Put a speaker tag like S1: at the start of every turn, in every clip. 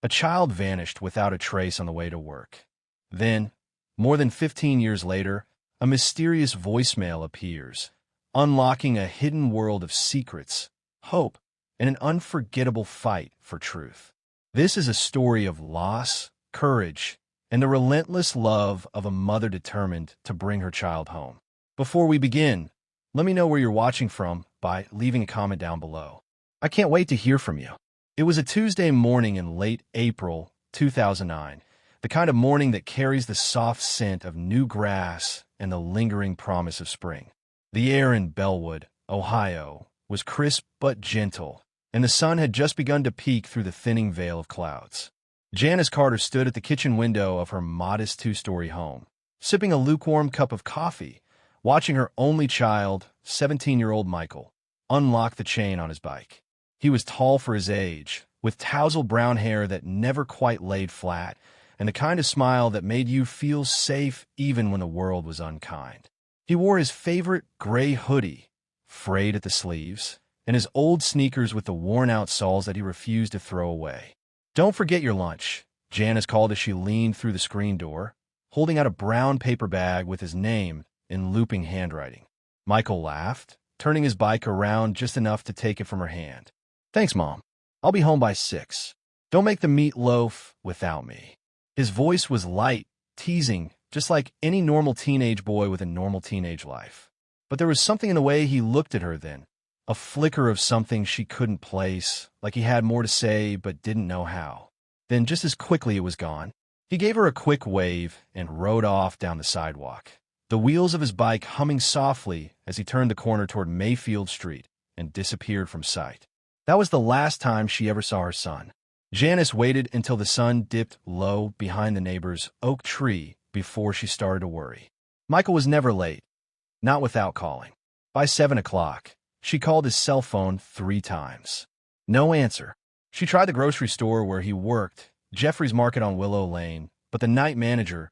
S1: A child vanished without a trace on the way to work. Then, more than 15 years later, a mysterious voicemail appears, unlocking a hidden world of secrets, hope, and an unforgettable fight for truth. This is a story of loss, courage, and the relentless love of a mother determined to bring her child home. Before we begin, let me know where you're watching from by leaving a comment down below. I can't wait to hear from you. It was a Tuesday morning in late April 2009, the kind of morning that carries the soft scent of new grass and the lingering promise of spring. The air in Bellwood, Ohio, was crisp but gentle, and the sun had just begun to peek through the thinning veil of clouds. Janice Carter stood at the kitchen window of her modest two-story home, sipping a lukewarm cup of coffee, watching her only child, 17-year-old Michael, unlock the chain on his bike. He was tall for his age, with tousled brown hair that never quite laid flat, and the kind of smile that made you feel safe even when the world was unkind. He wore his favorite gray hoodie, frayed at the sleeves, and his old sneakers with the worn-out soles that he refused to throw away. "Don't forget your lunch," Janice called as she leaned through the screen door, holding out a brown paper bag with his name in looping handwriting. Michael laughed, turning his bike around just enough to take it from her hand. "Thanks, Mom. I'll be home by 6. Don't make the meatloaf without me." His voice was light, teasing, just like any normal teenage boy with a normal teenage life. But there was something in the way he looked at her then, a flicker of something she couldn't place, like he had more to say but didn't know how. Then just as quickly it was gone. He gave her a quick wave and rode off down the sidewalk, the wheels of his bike humming softly as he turned the corner toward Mayfield Street and disappeared from sight. That was the last time she ever saw her son. Janice waited until the sun dipped low behind the neighbor's oak tree before she started to worry. Michael was never late, not without calling. By 7 o'clock, she called his cell phone 3 times. No answer. She tried the grocery store where he worked, Jeffrey's Market on Willow Lane, but the night manager,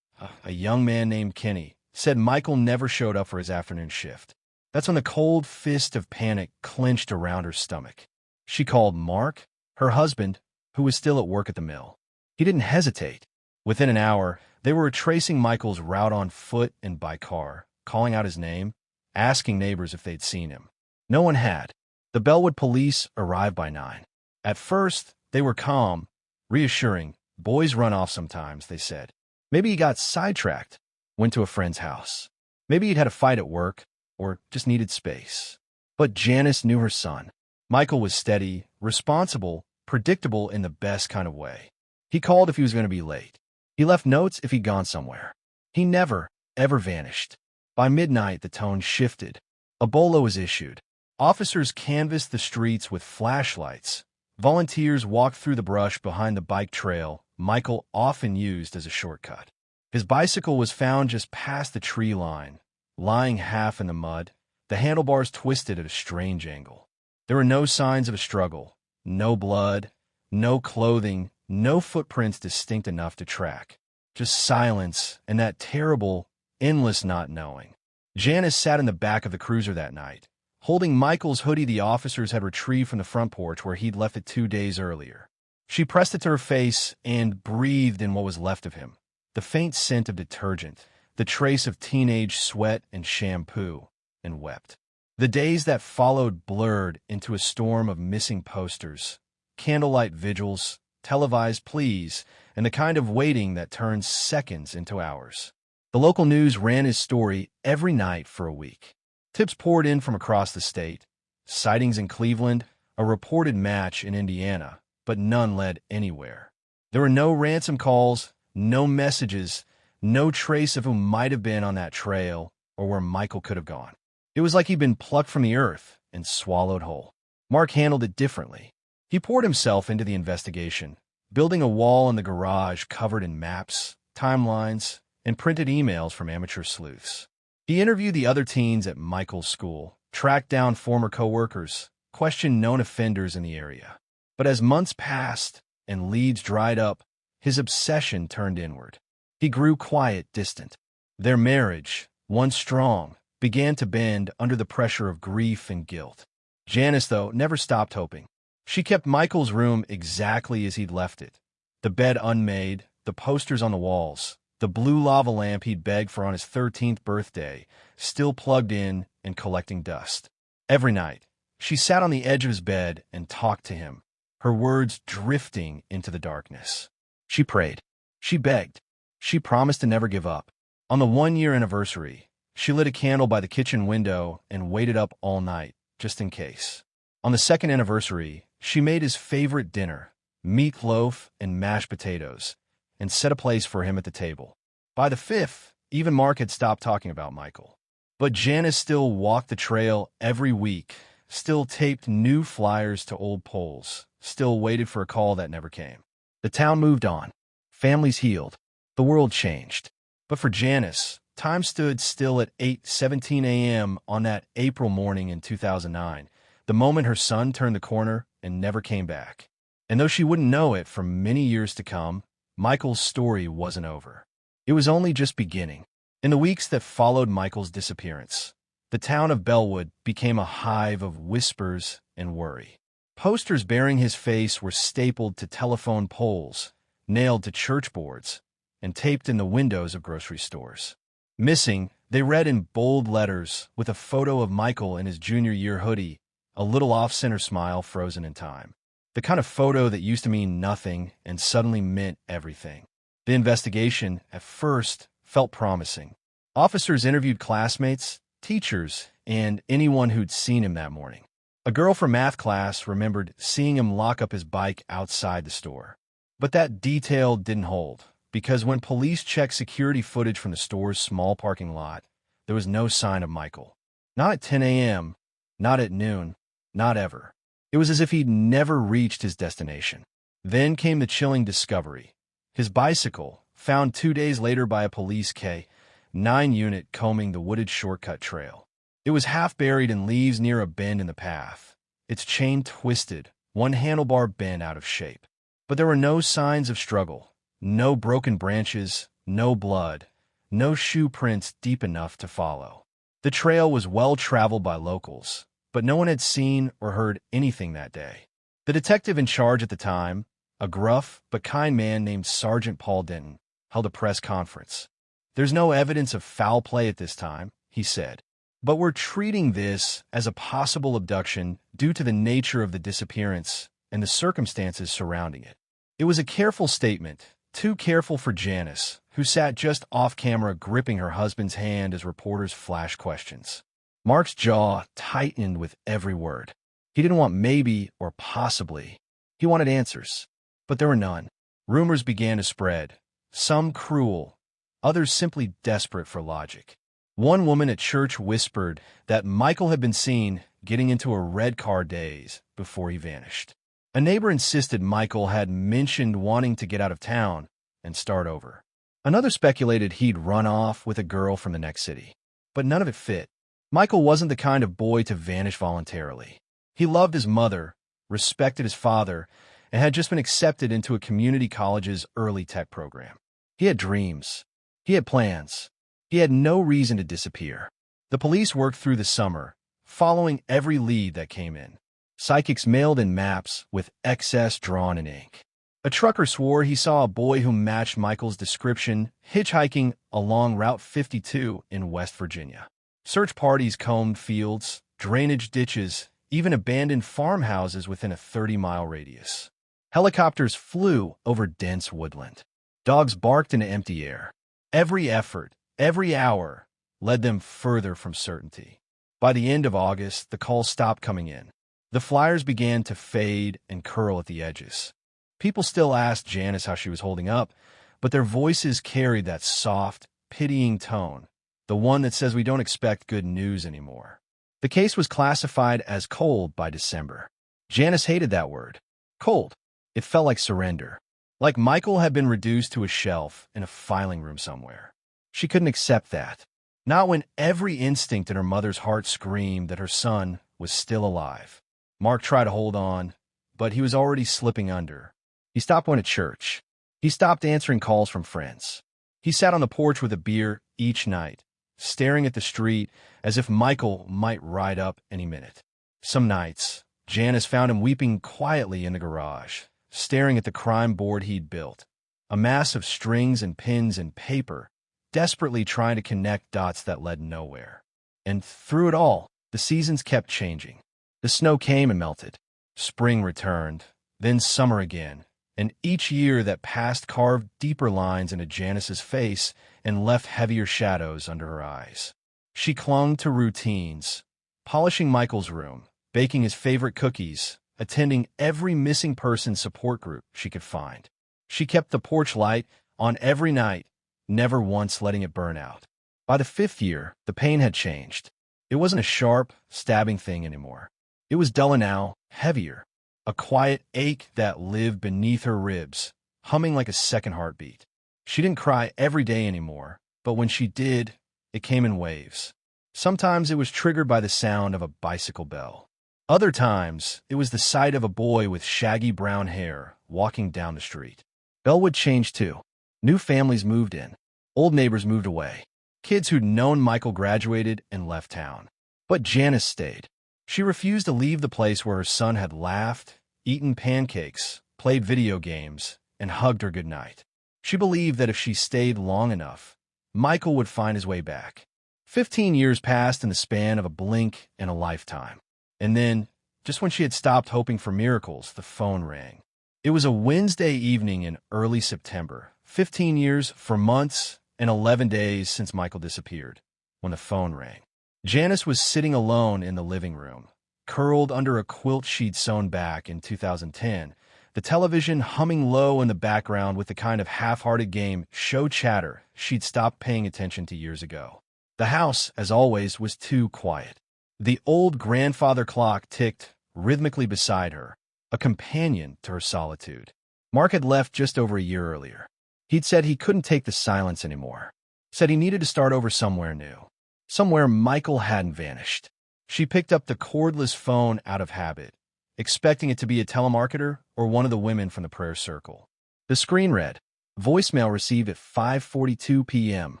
S1: a young man named Kenny, said Michael never showed up for his afternoon shift. That's when the cold fist of panic clenched around her stomach. She called Mark, her husband, who was still at work at the mill. He didn't hesitate. Within an hour, they were retracing Michael's route on foot and by car, calling out his name, asking neighbors if they'd seen him. No one had. The Bellwood police arrived by 9. At first, they were calm, reassuring. "Boys run off sometimes," they said. Maybe he got sidetracked, went to a friend's house. Maybe he'd had a fight at work, or just needed space. But Janice knew her son. Michael was steady, responsible, predictable in the best kind of way. He called if he was going to be late. He left notes if he'd gone somewhere. He never, ever vanished. By midnight, the tone shifted. A bolo was issued. Officers canvassed the streets with flashlights. Volunteers walked through the brush behind the bike trail Michael often used as a shortcut. His bicycle was found just past the tree line, lying half in the mud, the handlebars twisted at a strange angle. There were no signs of a struggle. No blood, no clothing, no footprints distinct enough to track. Just silence and that terrible, endless not knowing. Janice sat in the back of the cruiser that night, holding Michael's hoodie the officers had retrieved from the front porch where he'd left it 2 days earlier. She pressed it to her face and breathed in what was left of him, the faint scent of detergent, the trace of teenage sweat and shampoo, and wept. The days that followed blurred into a storm of missing posters, candlelight vigils, televised pleas, and the kind of waiting that turns seconds into hours. The local news ran his story every night for a week. Tips poured in from across the state, sightings in Cleveland, a reported match in Indiana, but none led anywhere. There were no ransom calls, no messages, no trace of who might have been on that trail or where Michael could have gone. It was like he'd been plucked from the earth and swallowed whole. Mark handled it differently. He poured himself into the investigation, building a wall in the garage covered in maps, timelines, and printed emails from amateur sleuths. He interviewed the other teens at Michael's school, tracked down former coworkers, questioned known offenders in the area. But as months passed and leads dried up, his obsession turned inward. He grew quiet, distant. Their marriage, once strong, began to bend under the pressure of grief and guilt. Janice, though, never stopped hoping. She kept Michael's room exactly as he'd left it, The bed unmade, the posters on the walls, the blue lava lamp he'd begged for on his 13th birthday, still plugged in and collecting dust. Every night, she sat on the edge of his bed and talked to him, her words drifting into the darkness. She prayed. She begged. She promised to never give up. On the 1-year anniversary, she lit a candle by the kitchen window and waited up all night, just in case. On the 2nd anniversary, she made his favorite dinner, meatloaf and mashed potatoes, and set a place for him at the table. By the 5th, even Mark had stopped talking about Michael. But Janice still walked the trail every week, still taped new flyers to old poles, still waited for a call that never came. The town moved on. Families healed. The world changed. But for Janice, time stood still at 8:17 a.m. on that April morning in 2009, the moment her son turned the corner and never came back. And though she wouldn't know it for many years to come, Michael's story wasn't over. It was only just beginning. In the weeks that followed Michael's disappearance, the town of Bellwood became a hive of whispers and worry. Posters bearing his face were stapled to telephone poles, nailed to church boards, and taped in the windows of grocery stores. Missing, they read in bold letters with a photo of Michael in his junior year hoodie, a little off-center smile frozen in time. The kind of photo that used to mean nothing and suddenly meant everything. The investigation, at first, felt promising. Officers interviewed classmates, teachers, and anyone who'd seen him that morning. A girl from math class remembered seeing him lock up his bike outside the store. But that detail didn't hold, because when police checked security footage from the store's small parking lot, there was no sign of Michael. Not at 10 a.m., not at noon, not ever. It was as if he'd never reached his destination. Then came the chilling discovery. His bicycle, found 2 days later by a police K-9 unit combing the wooded shortcut trail. It was half buried in leaves near a bend in the path, its chain twisted, one handlebar bent out of shape. But there were no signs of struggle, no broken branches, no blood, no shoe prints deep enough to follow. The trail was well traveled by locals, but no one had seen or heard anything that day. The detective in charge at the time, a gruff but kind man named Sergeant Paul Denton, held a press conference. "There's no evidence of foul play at this time," he said, "but we're treating this as a possible abduction due to the nature of the disappearance and the circumstances surrounding it." It was a careful statement, too careful for Janice, who sat just off camera gripping her husband's hand as reporters flashed questions. Mark's jaw tightened with every word. He didn't want maybe or possibly. He wanted answers. But there were none. Rumors began to spread, some cruel, others simply desperate for logic. One woman at church whispered that Michael had been seen getting into a red car days before he vanished. A neighbor insisted Michael had mentioned wanting to get out of town and start over. Another speculated he'd run off with a girl from the next city. But none of it fit. Michael wasn't the kind of boy to vanish voluntarily. He loved his mother, respected his father, and had just been accepted into a community college's early tech program. He had dreams. He had plans. He had no reason to disappear. The police worked through the summer, following every lead that came in. Psychics mailed in maps with excess drawn in ink. A trucker swore he saw a boy who matched Michael's description hitchhiking along Route 52 in West Virginia. Search parties combed fields, drainage ditches, even abandoned farmhouses within a 30-mile radius. Helicopters flew over dense woodland. Dogs barked into empty air. Every effort, every hour, led them further from certainty. By the end of August, the calls stopped coming in. The flyers began to fade and curl at the edges. People still asked Janice how she was holding up, but their voices carried that soft, pitying tone, the one that says we don't expect good news anymore. The case was classified as cold by December. Janice hated that word. Cold. It felt like surrender. Like Michael had been reduced to a shelf in a filing room somewhere. She couldn't accept that. Not when every instinct in her mother's heart screamed that her son was still alive. Mark tried to hold on, but he was already slipping under. He stopped going to church. He stopped answering calls from friends. He sat on the porch with a beer each night, staring at the street as if Michael might ride up any minute. Some nights, Janice found him weeping quietly in the garage, staring at the crime board he'd built, a mass of strings and pins and paper, desperately trying to connect dots that led nowhere. And through it all, the seasons kept changing. The snow came and melted. Spring returned, then summer again, and each year that passed carved deeper lines into Janice's face and left heavier shadows under her eyes. She clung to routines, polishing Michael's room, baking his favorite cookies, attending every missing person support group she could find. She kept the porch light on every night, never once letting it burn out. By the 5th year, the pain had changed. It wasn't a sharp, stabbing thing anymore. It was duller now, heavier, a quiet ache that lived beneath her ribs, humming like a second heartbeat. She didn't cry every day anymore, but when she did, it came in waves. Sometimes it was triggered by the sound of a bicycle bell. Other times, it was the sight of a boy with shaggy brown hair walking down the street. Belle would change too. New families moved in. Old neighbors moved away. Kids who'd known Michael graduated and left town. But Janice stayed. She refused to leave the place where her son had laughed, eaten pancakes, played video games, and hugged her goodnight. She believed that if she stayed long enough, Michael would find his way back. 15 years passed in the span of a blink and a lifetime. And then, just when she had stopped hoping for miracles, the phone rang. It was a Wednesday evening in early September, 15 years, 4 months, and 11 days since Michael disappeared, when the phone rang. Janice was sitting alone in the living room, curled under a quilt she'd sewn back in 2010, the television humming low in the background with the kind of half-hearted game show chatter she'd stopped paying attention to years ago. The house, as always, was too quiet. The old grandfather clock ticked rhythmically beside her, a companion to her solitude. Mark had left just over a year earlier. He'd said he couldn't take the silence anymore, said he needed to start over somewhere new, somewhere Michael hadn't vanished. She picked up the cordless phone out of habit, expecting it to be a telemarketer or one of the women from the prayer circle. The screen read, "Voicemail received at 5:42 p.m.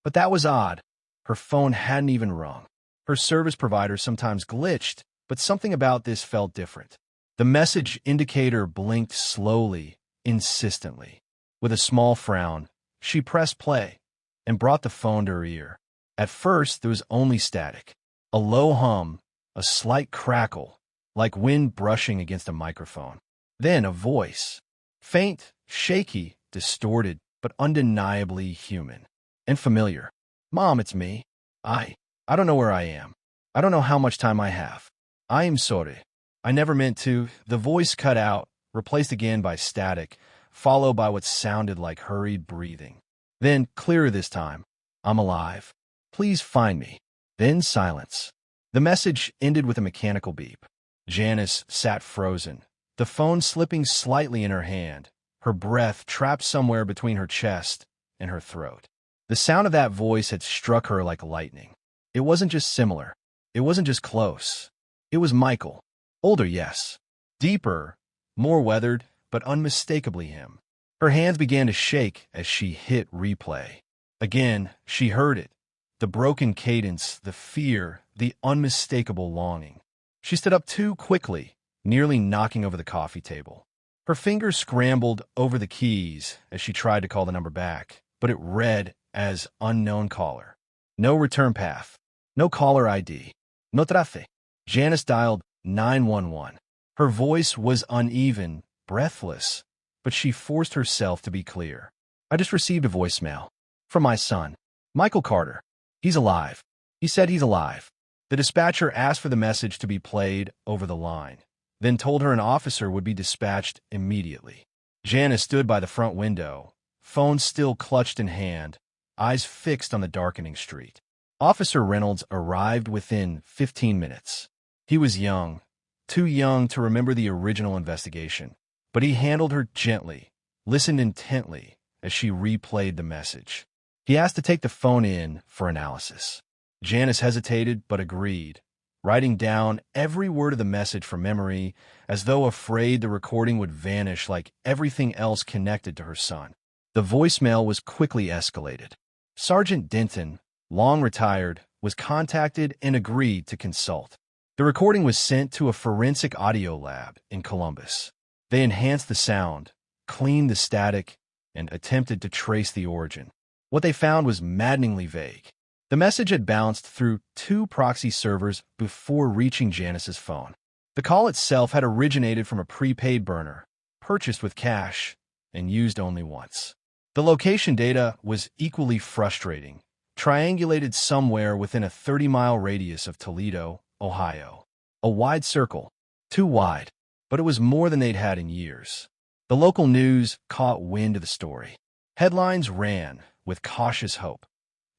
S1: But that was odd. Her phone hadn't even rung. Her service provider sometimes glitched, but something about this felt different. The message indicator blinked slowly, insistently. With a small frown, she pressed play and brought the phone to her ear. At first, there was only static, a low hum, a slight crackle, like wind brushing against a microphone. Then a voice, faint, shaky, distorted, but undeniably human and familiar. "Mom, it's me. I don't know where I am. I don't know how much time I have. I am sorry. I never meant to." The voice cut out, replaced again by static, followed by what sounded like hurried breathing. Then, clearer this time, "I'm alive. Please find me." Then silence. The message ended with a mechanical beep. Janice sat frozen, the phone slipping slightly in her hand, her breath trapped somewhere between her chest and her throat. The sound of that voice had struck her like lightning. It wasn't just similar. It wasn't just close. It was Michael. Older, yes. Deeper, more weathered, but unmistakably him. Her hands began to shake as she hit replay. Again, she heard it. The broken cadence, the fear, the unmistakable longing. She stood up too quickly, nearly knocking over the coffee table. Her fingers scrambled over the keys as she tried to call the number back, but it read as unknown caller. No return path. No caller ID. No trace. Janice dialed 911. Her voice was uneven, breathless, but she forced herself to be clear. "I just received a voicemail. From my son, Michael Carter. He's alive. He said he's alive." The dispatcher asked for the message to be played over the line, then told her an officer would be dispatched immediately. Janice stood by the front window, phone still clutched in hand, eyes fixed on the darkening street. Officer Reynolds arrived within 15 minutes. He was young, too young to remember the original investigation, but he handled her gently, listened intently as she replayed the message. He asked to take the phone in for analysis. Janice hesitated but agreed, writing down every word of the message from memory as though afraid the recording would vanish like everything else connected to her son. The voicemail was quickly escalated. Sergeant Denton, long retired, was contacted and agreed to consult. The recording was sent to a forensic audio lab in Columbus. They enhanced the sound, cleaned the static, and attempted to trace the origin. What they found was maddeningly vague. The message had bounced through 2 proxy servers before reaching Janice's phone. The call itself had originated from a prepaid burner, purchased with cash, and used only once. The location data was equally frustrating, triangulated somewhere within a 30-mile radius of Toledo, Ohio. A wide circle, too wide, but it was more than they'd had in years. The local news caught wind of the story. Headlines ran with cautious hope.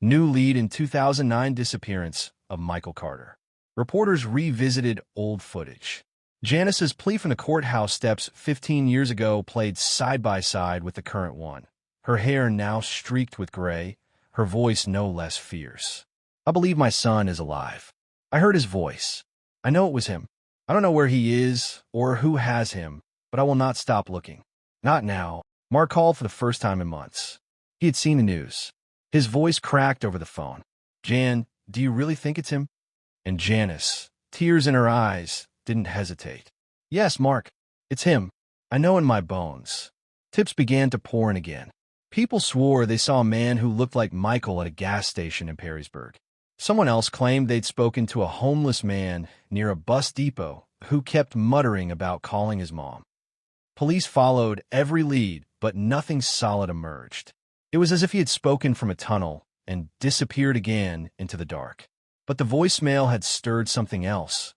S1: New lead in 2009 disappearance of Michael Carter. Reporters revisited old footage. Janice's plea from the courthouse steps 15 years ago played side by side with the current one. Her hair now streaked with gray, her voice no less fierce. "I believe my son is alive. I heard his voice. I know it was him. I don't know where he is or who has him, but I will not stop looking. Not now." Mark called for the first time in months. He had seen the news. His voice cracked over the phone. "Jan, do you really think it's him?" And Janice, tears in her eyes, didn't hesitate. "Yes, Mark, it's him. I know in my bones." Tips began to pour in again. People swore they saw a man who looked like Michael at a gas station in Perrysburg. Someone else claimed they'd spoken to a homeless man near a bus depot who kept muttering about calling his mom. Police followed every lead, but nothing solid emerged. It was as if he had spoken from a tunnel and disappeared again into the dark. But the voicemail had stirred something else.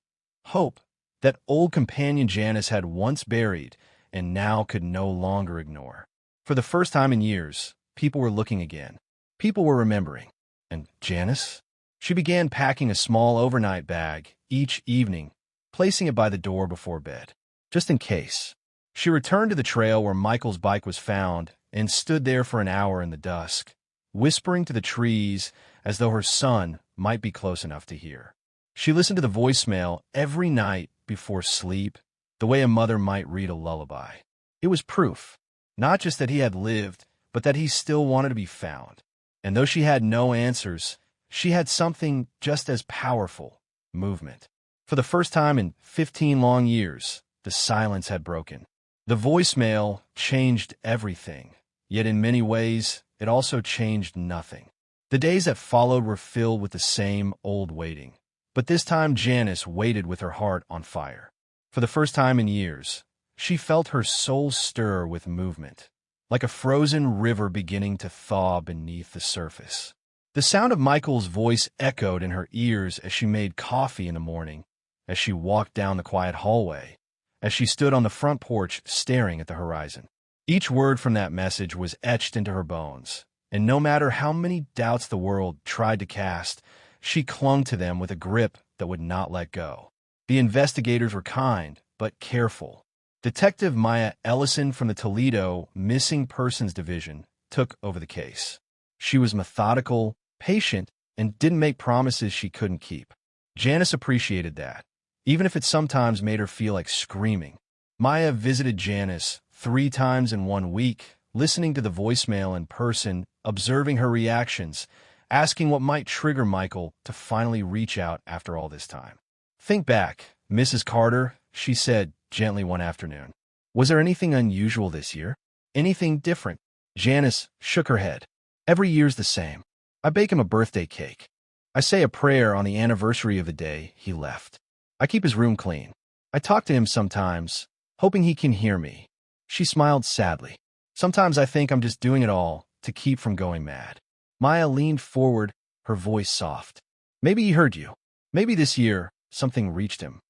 S1: Hope, that old companion Janice had once buried and now could no longer ignore. For the first time in years, people were looking again. People were remembering. And Janice? She began packing a small overnight bag each evening, placing it by the door before bed, just in case. She returned to the trail where Michael's bike was found and stood there for an hour in the dusk, whispering to the trees as though her son might be close enough to hear. She listened to the voicemail every night before sleep, the way a mother might read a lullaby. It was proof, not just that he had lived, but that he still wanted to be found. And though she had no answers, she had something just as powerful: movement. For the first time in 15 long years, the silence had broken. The voicemail changed everything, yet in many ways, it also changed nothing. The days that followed were filled with the same old waiting. But this time Janice waited with her heart on fire. For the first time in years, she felt her soul stir with movement, like a frozen river beginning to thaw beneath the surface. The sound of Michael's voice echoed in her ears as she made coffee in the morning, as she walked down the quiet hallway, as she stood on the front porch staring at the horizon. Each word from that message was etched into her bones, and no matter how many doubts the world tried to cast, she clung to them with a grip that would not let go. The investigators were kind, but careful. Detective Maya Ellison from the Toledo Missing Persons Division took over the case. She was methodical, patient, and didn't make promises she couldn't keep. Janice appreciated that, even if it sometimes made her feel like screaming. Maya visited Janice 3 times in 1 week, listening to the voicemail in person, observing her reactions, asking what might trigger Michael to finally reach out after all this time. "Think back, Mrs. Carter," she said gently one afternoon. "Was there anything unusual this year? Anything different?" Janice shook her head. "Every year's the same. I bake him a birthday cake. I say a prayer on the anniversary of the day he left. I keep his room clean. I talk to him sometimes, hoping he can hear me." She smiled sadly. "Sometimes I think I'm just doing it all to keep from going mad." Maya leaned forward, her voice soft. "Maybe he heard you. Maybe this year something reached him."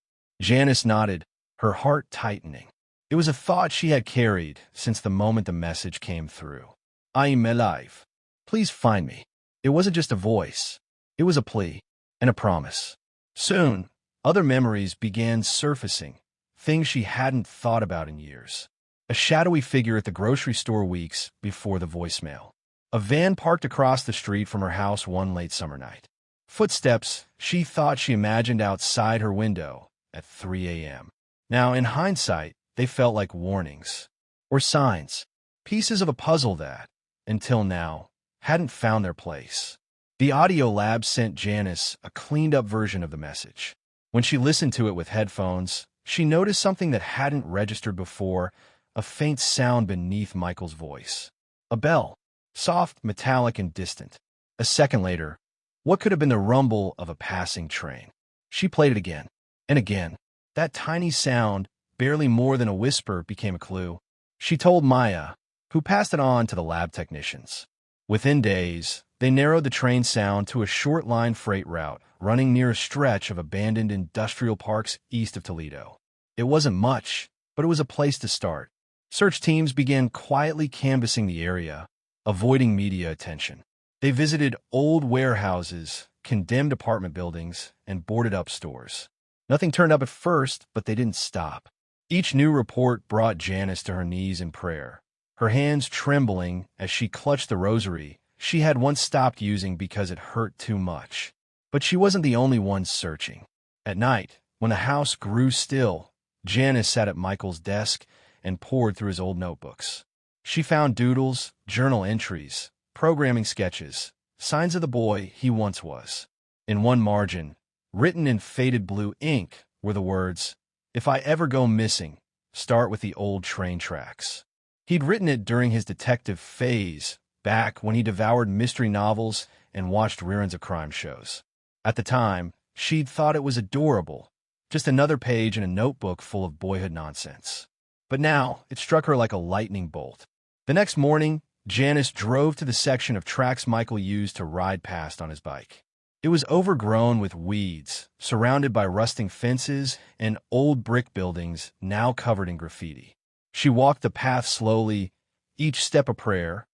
S1: Janice nodded, her heart tightening. It was a thought she had carried since the moment the message came through. "I'm alive. Please find me." It wasn't just a voice. It was a plea and a promise. Soon, other memories began surfacing, things she hadn't thought about in years. A shadowy figure at the grocery store weeks before the voicemail. A van parked across the street from her house one late summer night. Footsteps she thought she imagined outside her window at 3 a.m. Now, in hindsight, they felt like warnings or signs, pieces of a puzzle that, until now, hadn't found their place. The audio lab sent Janice a cleaned-up version of the message. When she listened to it with headphones, she noticed something that hadn't registered before, a faint sound beneath Michael's voice. A bell, soft, metallic, and distant. A second later, what could have been the rumble of a passing train. She played it again, and again. That tiny sound, barely more than a whisper, became a clue. She told Maya, who passed it on to the lab technicians. Within days, they narrowed the train sound to a short-line freight route running near a stretch of abandoned industrial parks east of Toledo. It wasn't much, but it was a place to start. Search teams began quietly canvassing the area, avoiding media attention. They visited old warehouses, condemned apartment buildings, and boarded-up stores. Nothing turned up at first, but they didn't stop. Each new report brought Janice to her knees in prayer, her hands trembling as she clutched the rosary she had once stopped using because it hurt too much. But she wasn't the only one searching. At night, when the house grew still, Janice sat at Michael's desk and pored through his old notebooks. She found doodles, journal entries, programming sketches, signs of the boy he once was. In one margin, written in faded blue ink, were the words, "If I ever go missing, start with the old train tracks." He'd written it during his detective phase, back when he devoured mystery novels and watched reruns of crime shows. At the time, she'd thought it was adorable, just another page in a notebook full of boyhood nonsense. But now, it struck her like a lightning bolt. The next morning, Janice drove to the section of tracks Michael used to ride past on his bike. It was overgrown with weeds, surrounded by rusting fences and old brick buildings now covered in graffiti. She walked the path slowly, each step a prayer,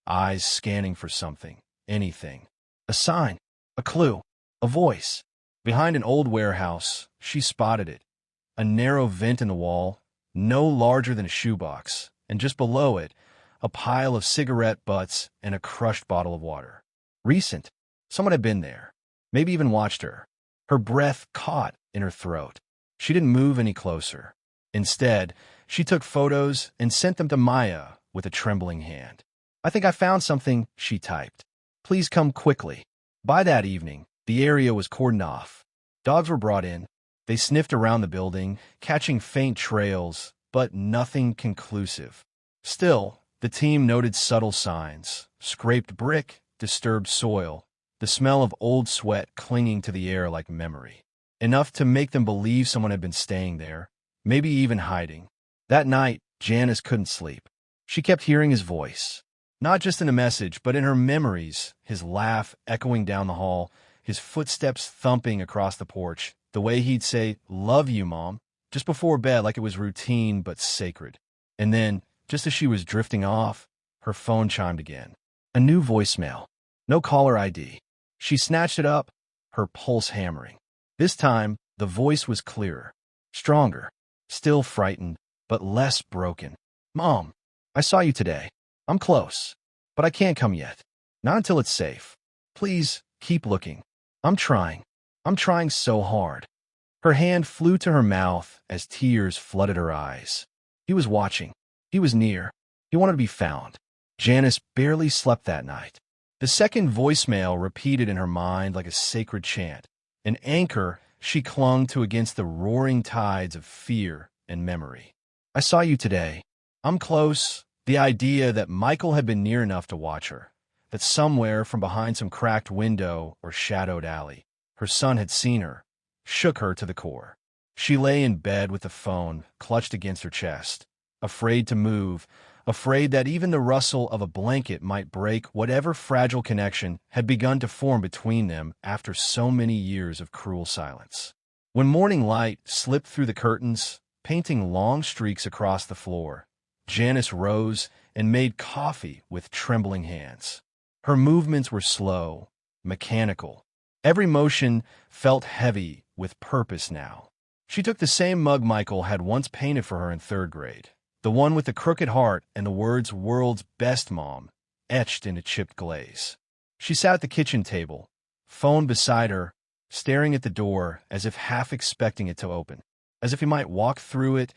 S1: eyes scanning for something, anything. A sign, a clue, a voice. Behind an old warehouse, she spotted it. A narrow vent in the wall, no larger than a shoebox, and just below it, a pile of cigarette butts and a crushed bottle of water. Recent. Someone had been there. Maybe even watched her. Her breath caught in her throat. She didn't move any closer. Instead, she took photos and sent them to Maya with a trembling hand. "I think I found something," she typed. "Please come quickly." By that evening, the area was cordoned off. Dogs were brought in. They sniffed around the building, catching faint trails, but nothing conclusive. Still, the team noted subtle signs: scraped brick, disturbed soil, the smell of old sweat clinging to the air like memory. Enough to make them believe someone had been staying there, maybe even hiding. That night, Janice couldn't sleep. She kept hearing his voice. Not just in a message, but in her memories, his laugh echoing down the hall, his footsteps thumping across the porch, the way he'd say, "Love you, Mom," just before bed like it was routine but sacred. And then, just as she was drifting off, her phone chimed again. A new voicemail. No caller ID. She snatched it up, her pulse hammering. This time, the voice was clearer, stronger, still frightened, but less broken. "Mom, I saw you today. I'm close, but I can't come yet. Not until it's safe. Please, keep looking. I'm trying. I'm trying so hard." Her hand flew to her mouth as tears flooded her eyes. He was watching. He was near. He wanted to be found. Janice barely slept that night. The second voicemail repeated in her mind like a sacred chant, an anchor she clung to against the roaring tides of fear and memory. "I saw you today. I'm close." The idea that Michael had been near enough to watch her, that somewhere from behind some cracked window or shadowed alley, her son had seen her, shook her to the core. She lay in bed with the phone clutched against her chest, afraid to move, afraid that even the rustle of a blanket might break whatever fragile connection had begun to form between them after so many years of cruel silence. When morning light slipped through the curtains, painting long streaks across the floor, Janice rose and made coffee with trembling hands. Her movements were slow, mechanical. Every motion felt heavy with purpose now. She took the same mug Michael had once painted for her in third grade, the one with the crooked heart and the words "World's Best Mom" etched into chipped glaze. She sat at the kitchen table, phone beside her, staring at the door as if half expecting it to open, as if he might walk through it,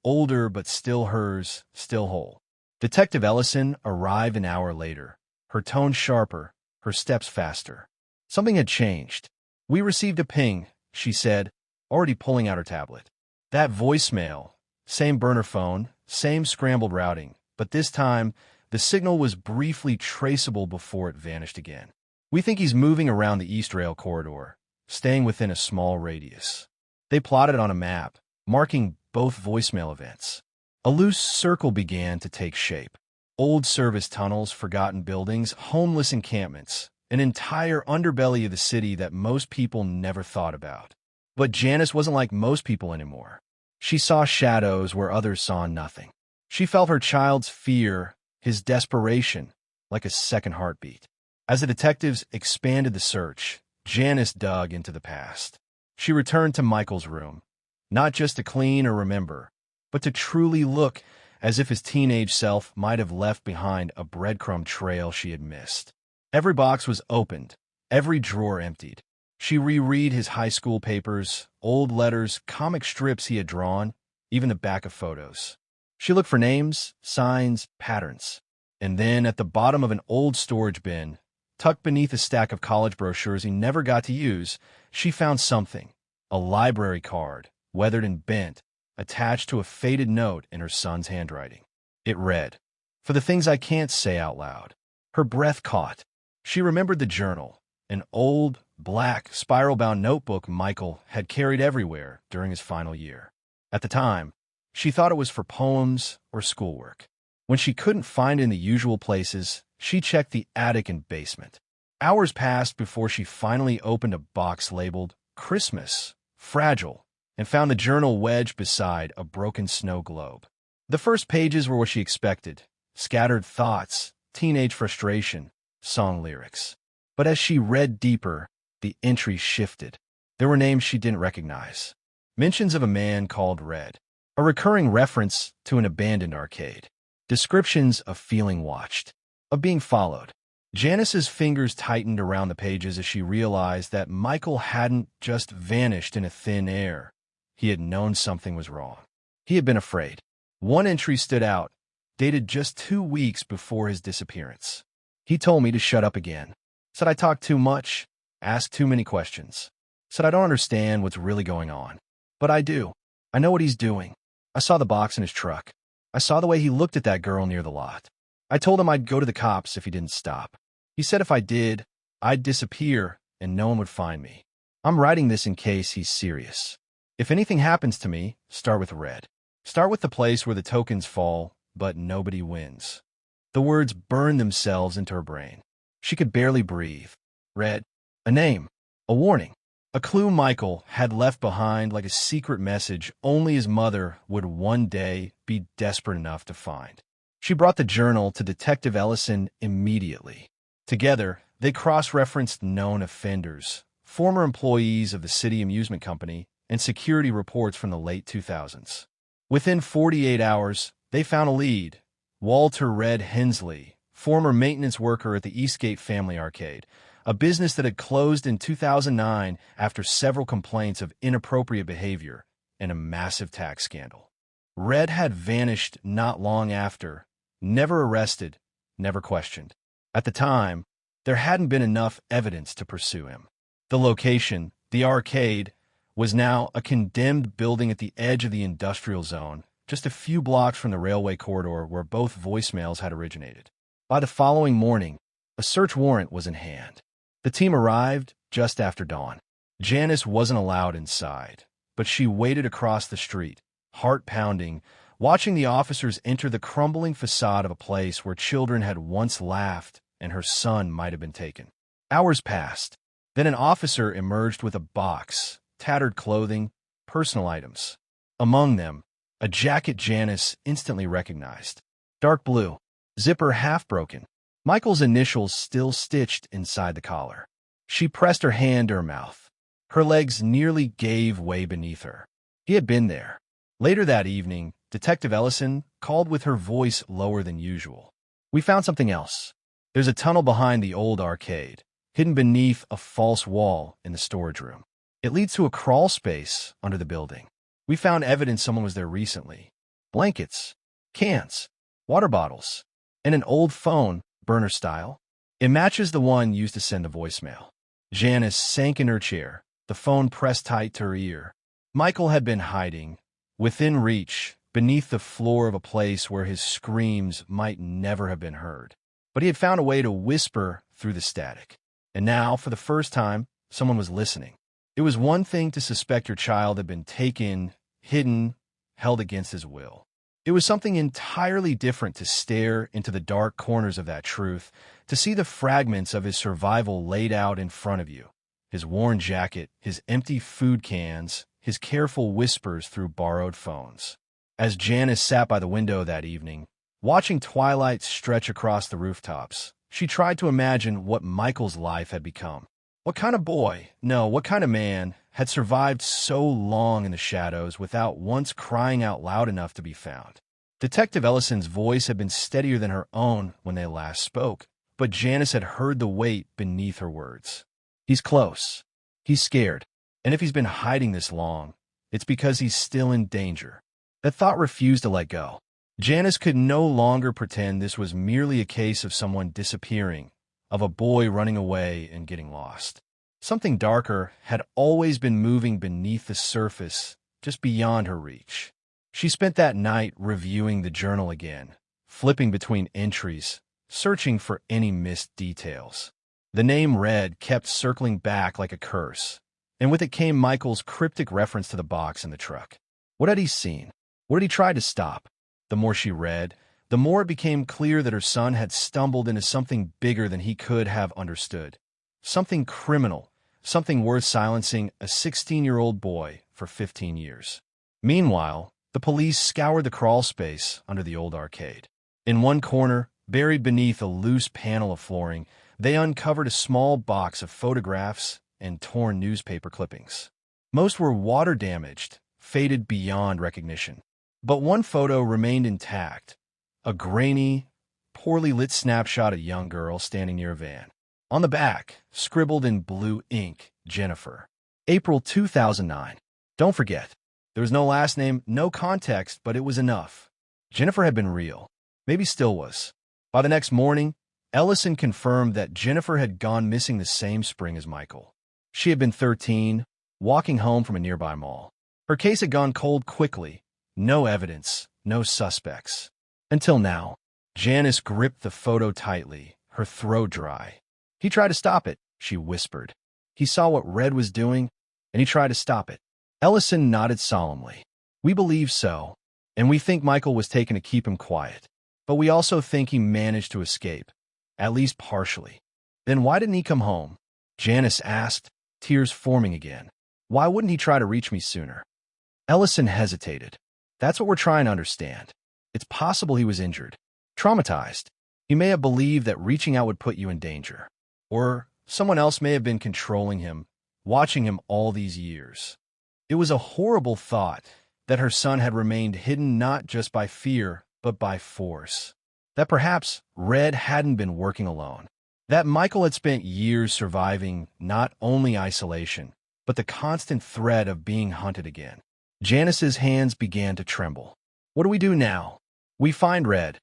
S1: older but still hers, still whole. Detective Ellison arrived an hour later, her tone sharper, her steps faster. Something had changed. "We received a ping," she said, already pulling out her tablet. That voicemail, same burner phone, same scrambled routing, but this time, the signal was briefly traceable before it vanished again. We think he's moving around the East Rail corridor, staying within a small radius. They plotted on a map, marking both voicemail events. A loose circle began to take shape. Old service tunnels, forgotten buildings, homeless encampments, an entire underbelly of the city that most people never thought about. But Janice wasn't like most people anymore. She saw shadows where others saw nothing. She felt her child's fear, his desperation, like a second heartbeat. As the detectives expanded the search, Janice dug into the past. She returned to Michael's room, not just to clean or remember, but to truly look as if his teenage self might have left behind a breadcrumb trail she had missed. Every box was opened, every drawer emptied. She reread his high school papers, old letters, comic strips he had drawn, even the back of photos. She looked for names, signs, patterns. And then, at the bottom of an old storage bin, tucked beneath a stack of college brochures he never got to use, she found something, a library card, weathered and bent, attached to a faded note in her son's handwriting. It read, "For the things I can't say out loud." Her breath caught. She remembered the journal, an old, black, spiral-bound notebook Michael had carried everywhere during his final year. At the time, she thought it was for poems or schoolwork. When she couldn't find it in the usual places, she checked the attic and basement. Hours passed before she finally opened a box labeled Christmas, Fragile, and found the journal wedged beside a broken snow globe. The first pages were what she expected: scattered thoughts, teenage frustration, song lyrics. But as she read deeper, the entries shifted. There were names she didn't recognize. Mentions of a man called Red, a recurring reference to an abandoned arcade. Descriptions of feeling watched, of being followed. Janice's fingers tightened around the pages as she realized that Michael hadn't just vanished in a thin air. He had known something was wrong. He had been afraid. One entry stood out, dated just 2 weeks before his disappearance. "He told me to shut up again. Said I talked too much, asked too many questions. Said I don't understand what's really going on. But I do. I know what he's doing. I saw the box in his truck. I saw the way he looked at that girl near the lot. I told him I'd go to the cops if he didn't stop. He said if I did, I'd disappear and no one would find me. I'm writing this in case he's serious. If anything happens to me, start with Red. Start with the place where the tokens fall, but nobody wins." The words burned themselves into her brain. She could barely breathe. Red. A name. A warning. A clue Michael had left behind like a secret message only his mother would one day be desperate enough to find. She brought the journal to Detective Ellison immediately. Together, they cross-referenced known offenders, former employees of the city amusement company, and security reports from the late 2000s. Within 48 hours, they found a lead: Walter Red Hensley, former maintenance worker at the Eastgate Family Arcade, a business that had closed in 2009 after several complaints of inappropriate behavior and a massive tax scandal. Red had vanished not long after, never arrested, never questioned. At the time, there hadn't been enough evidence to pursue him. The location, the arcade, was now a condemned building at the edge of the industrial zone, just a few blocks from the railway corridor where both voicemails had originated. By the following morning, a search warrant was in hand. The team arrived just after dawn. Janice wasn't allowed inside, but she waited across the street, heart pounding, watching the officers enter the crumbling facade of a place where children had once laughed and her son might have been taken. Hours passed. Then an officer emerged with a box, tattered clothing, personal items. Among them, a jacket Janice instantly recognized. Dark blue, zipper half broken, Michael's initials still stitched inside the collar. She pressed her hand to her mouth. Her legs nearly gave way beneath her. He had been there. Later that evening, Detective Ellison called with her voice lower than usual. "We found something else. There's a tunnel behind the old arcade, hidden beneath a false wall in the storage room. It leads to a crawl space under the building. We found evidence someone was there recently. Blankets, cans, water bottles, and an old phone, burner style. It matches the one used to send the voicemail." Janice sank in her chair, the phone pressed tight to her ear. Michael had been hiding, within reach, beneath the floor of a place where his screams might never have been heard. But he had found a way to whisper through the static. And now, for the first time, someone was listening. It was one thing to suspect your child had been taken, hidden, held against his will. It was something entirely different to stare into the dark corners of that truth, to see the fragments of his survival laid out in front of you. His worn jacket, his empty food cans, his careful whispers through borrowed phones. As Janice sat by the window that evening, watching twilight stretch across the rooftops, she tried to imagine what Michael's life had become. What kind of boy, no, what kind of man, had survived so long in the shadows without once crying out loud enough to be found? Detective Ellison's voice had been steadier than her own when they last spoke, but Janice had heard the weight beneath her words. He's close. He's scared. And if he's been hiding this long, it's because he's still in danger. That thought refused to let go. Janice could no longer pretend this was merely a case of someone disappearing, of a boy running away and getting lost. Something darker had always been moving beneath the surface, just beyond her reach. She spent that night reviewing the journal again, flipping between entries, searching for any missed details. The name Red kept circling back like a curse, and with it came Michael's cryptic reference to the box in the truck. What had he seen? What had he tried to stop? The more she read, the more it became clear that her son had stumbled into something bigger than he could have understood. Something criminal, something worth silencing a 16-year-old boy for 15 years. Meanwhile, the police scoured the crawl space under the old arcade. In one corner, buried beneath a loose panel of flooring, they uncovered a small box of photographs and torn newspaper clippings. Most were water-damaged, faded beyond recognition. But one photo remained intact, a grainy, poorly lit snapshot of a young girl standing near a van. On the back, scribbled in blue ink, Jennifer. April 2009. Don't forget. There was no last name, no context, but it was enough. Jennifer had been real. Maybe still was. By the next morning, Ellison confirmed that Jennifer had gone missing the same spring as Michael. She had been 13, walking home from a nearby mall. Her case had gone cold quickly. No evidence, no suspects. Until now. Janice gripped the photo tightly, her throat dry. He tried to stop it, she whispered. He saw what Red was doing, and he tried to stop it. Ellison nodded solemnly. We believe so, and we think Michael was taken to keep him quiet. But we also think he managed to escape, at least partially. Then why didn't he come home? Janice asked, tears forming again. Why wouldn't he try to reach me sooner? Ellison hesitated. That's what we're trying to understand. It's possible he was injured, traumatized. He may have believed that reaching out would put you in danger. Or someone else may have been controlling him, watching him all these years. It was a horrible thought that her son had remained hidden not just by fear, but by force. That perhaps Red hadn't been working alone. That Michael had spent years surviving not only isolation, but the constant threat of being hunted again. Janice's hands began to tremble. What do we do now? We find Red,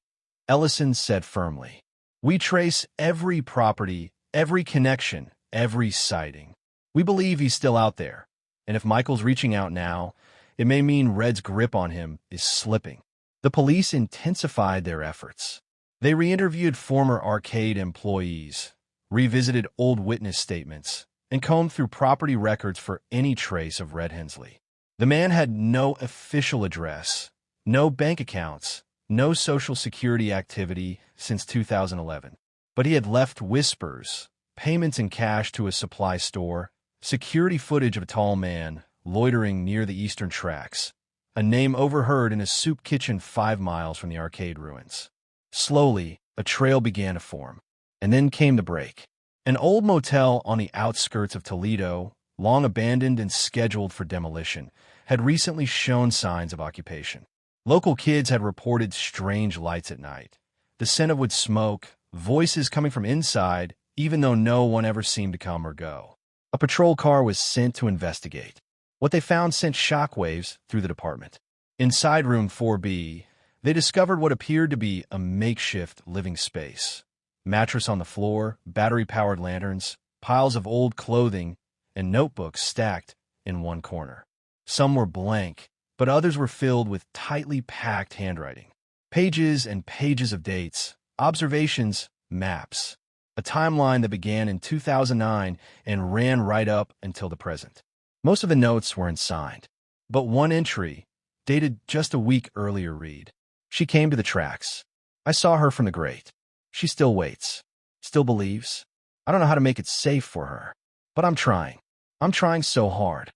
S1: Ellison said firmly. We trace every property, every connection, every sighting. We believe he's still out there. And if Michael's reaching out now, it may mean Red's grip on him is slipping. The police intensified their efforts. They re-interviewed former arcade employees, revisited old witness statements, and combed through property records for any trace of Red Hensley. The man had no official address, no bank accounts, no Social Security activity since 2011. But he had left whispers, payments in cash to a supply store, security footage of a tall man loitering near the eastern tracks, a name overheard in a soup kitchen 5 miles from the arcade ruins. Slowly, a trail began to form. And then came the break. An old motel on the outskirts of Toledo, long abandoned and scheduled for demolition, had recently shown signs of occupation. Local kids had reported strange lights at night, the scent of wood smoke, voices coming from inside, even though no one ever seemed to come or go. A patrol car was sent to investigate. What they found sent shockwaves through the department. Inside room 4B, they discovered what appeared to be a makeshift living space. Mattress on the floor, battery-powered lanterns, piles of old clothing, and notebooks stacked in one corner. Some were blank, but others were filled with tightly packed handwriting. Pages and pages of dates, observations, maps. A timeline that began in 2009 and ran right up until the present. Most of the notes weren't signed, but one entry, dated just a week earlier, read, "She came to the tracks. I saw her from the grate. She still waits. Still believes. I don't know how to make it safe for her, but I'm trying. I'm trying so hard."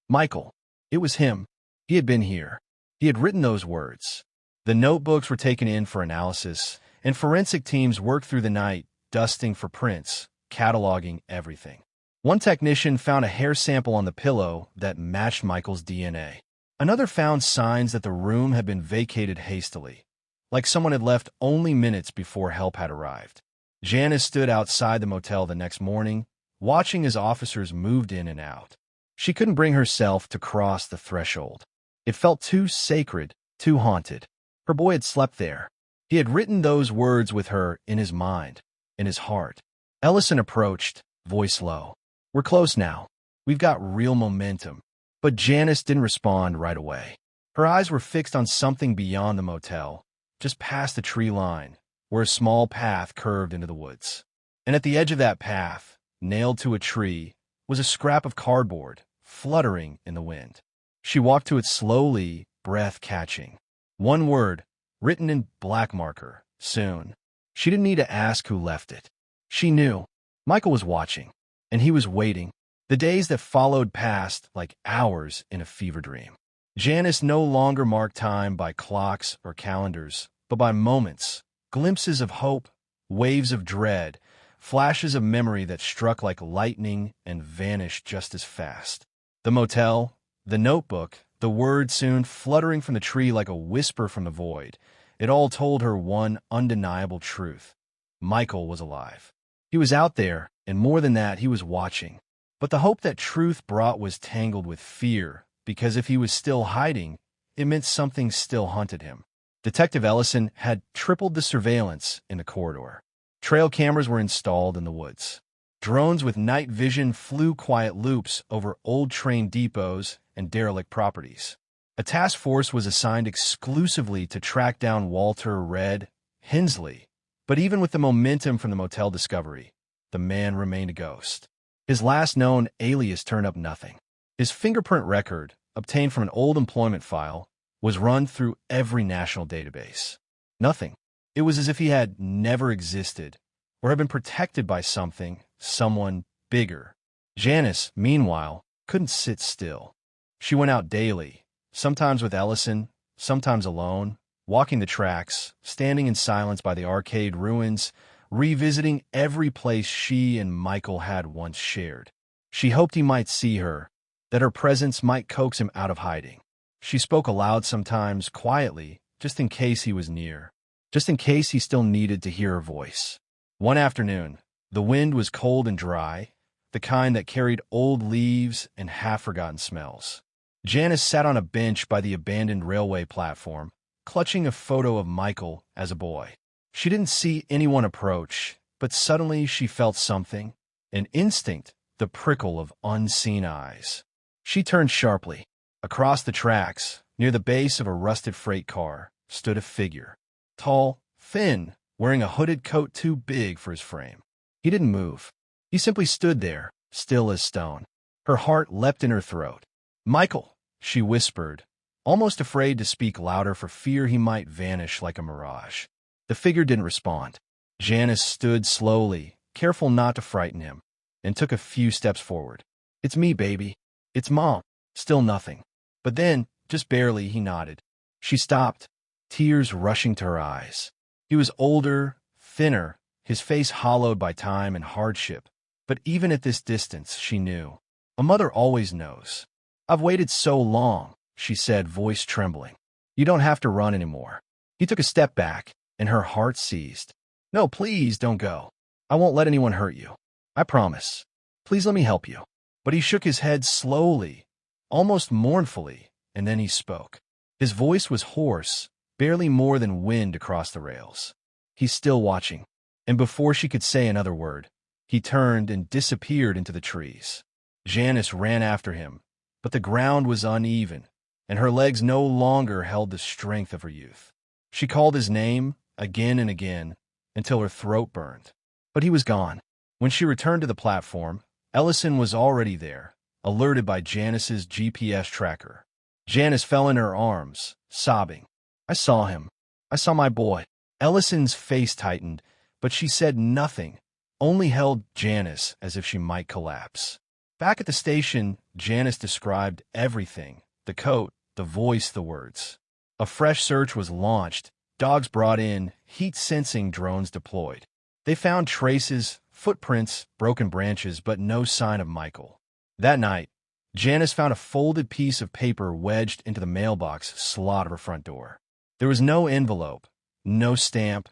S1: Michael. It was him. He had been here. He had written those words. The notebooks were taken in for analysis, and forensic teams worked through the night, dusting for prints, cataloging everything. One technician found a hair sample on the pillow that matched Michael's DNA. Another found signs that the room had been vacated hastily, like someone had left only minutes before help had arrived. Janice stood outside the motel the next morning, watching as officers moved in and out. She couldn't bring herself to cross the threshold. It felt too sacred, too haunted. Her boy had slept there. He had written those words with her in his mind, in his heart. Ellison approached, voice low. "We're close now. We've got real momentum." But Janice didn't respond right away. Her eyes were fixed on something beyond the motel, just past the tree line, where a small path curved into the woods. And at the edge of that path, nailed to a tree, was a scrap of cardboard, fluttering in the wind. She walked to it slowly, breath catching. One word, written in black marker, "Soon." She didn't need to ask who left it. She knew. Michael was watching, and he was waiting. The days that followed passed like hours in a fever dream. Janice no longer marked time by clocks or calendars, but by moments, glimpses of hope, waves of dread, flashes of memory that struck like lightning and vanished just as fast. The motel, the notebook, the word "soon" fluttering from the tree like a whisper from the void. It all told her one undeniable truth. Michael was alive. He was out there, and more than that, he was watching. But the hope that truth brought was tangled with fear, because if he was still hiding, it meant something still haunted him. Detective Ellison had tripled the surveillance in the corridor. Trail cameras were installed in the woods. Drones with night vision flew quiet loops over old train depots and derelict properties. A task force was assigned exclusively to track down Walter Red Hensley. But even with the momentum from the motel discovery, the man remained a ghost. His last known alias turned up nothing. His fingerprint record, obtained from an old employment file, was run through every national database. Nothing. It was as if he had never existed, or had been protected by something, someone bigger. Janice, meanwhile, couldn't sit still. She went out daily, sometimes with Ellison, sometimes alone, walking the tracks, standing in silence by the arcade ruins, revisiting every place she and Michael had once shared. She hoped he might see her, that her presence might coax him out of hiding. She spoke aloud sometimes, quietly, just in case he was near, just in case he still needed to hear her voice. One afternoon, the wind was cold and dry, the kind that carried old leaves and half-forgotten smells. Janice sat on a bench by the abandoned railway platform, clutching a photo of Michael as a boy. She didn't see anyone approach, but suddenly she felt something, an instinct, the prickle of unseen eyes. She turned sharply. Across the tracks, near the base of a rusted freight car, stood a figure. Tall, thin, wearing a hooded coat too big for his frame. He didn't move. He simply stood there, still as stone. Her heart leapt in her throat. "Michael," she whispered, almost afraid to speak louder for fear he might vanish like a mirage. The figure didn't respond. Janice stood slowly, careful not to frighten him, and took a few steps forward. "It's me, baby. It's Mom." Still nothing. But then, just barely, he nodded. She stopped, tears rushing to her eyes. He was older, thinner, his face hollowed by time and hardship. But even at this distance, she knew. A mother always knows. "I've waited so long," she said, voice trembling. "You don't have to run anymore." He took a step back, and her heart seized. "No, please don't go. I won't let anyone hurt you. I promise. Please let me help you." But he shook his head slowly, almost mournfully, and then he spoke. His voice was hoarse, barely more than wind across the rails. "He's still watching." And before she could say another word, he turned and disappeared into the trees. Janice ran after him, but the ground was uneven, and her legs no longer held the strength of her youth. She called his name again and again until her throat burned. But he was gone. When she returned to the platform, Ellison was already there, alerted by Janice's GPS tracker. Janice fell in her arms, sobbing. "I saw him. I saw my boy." Ellison's face tightened, but she said nothing, only held Janice as if she might collapse. Back at the station, Janice described everything: the coat, the voice, the words. A fresh search was launched, dogs brought in, heat-sensing drones deployed. They found traces, footprints, broken branches, but no sign of Michael. That night, Janice found a folded piece of paper wedged into the mailbox slot of her front door. There was no envelope, no stamp,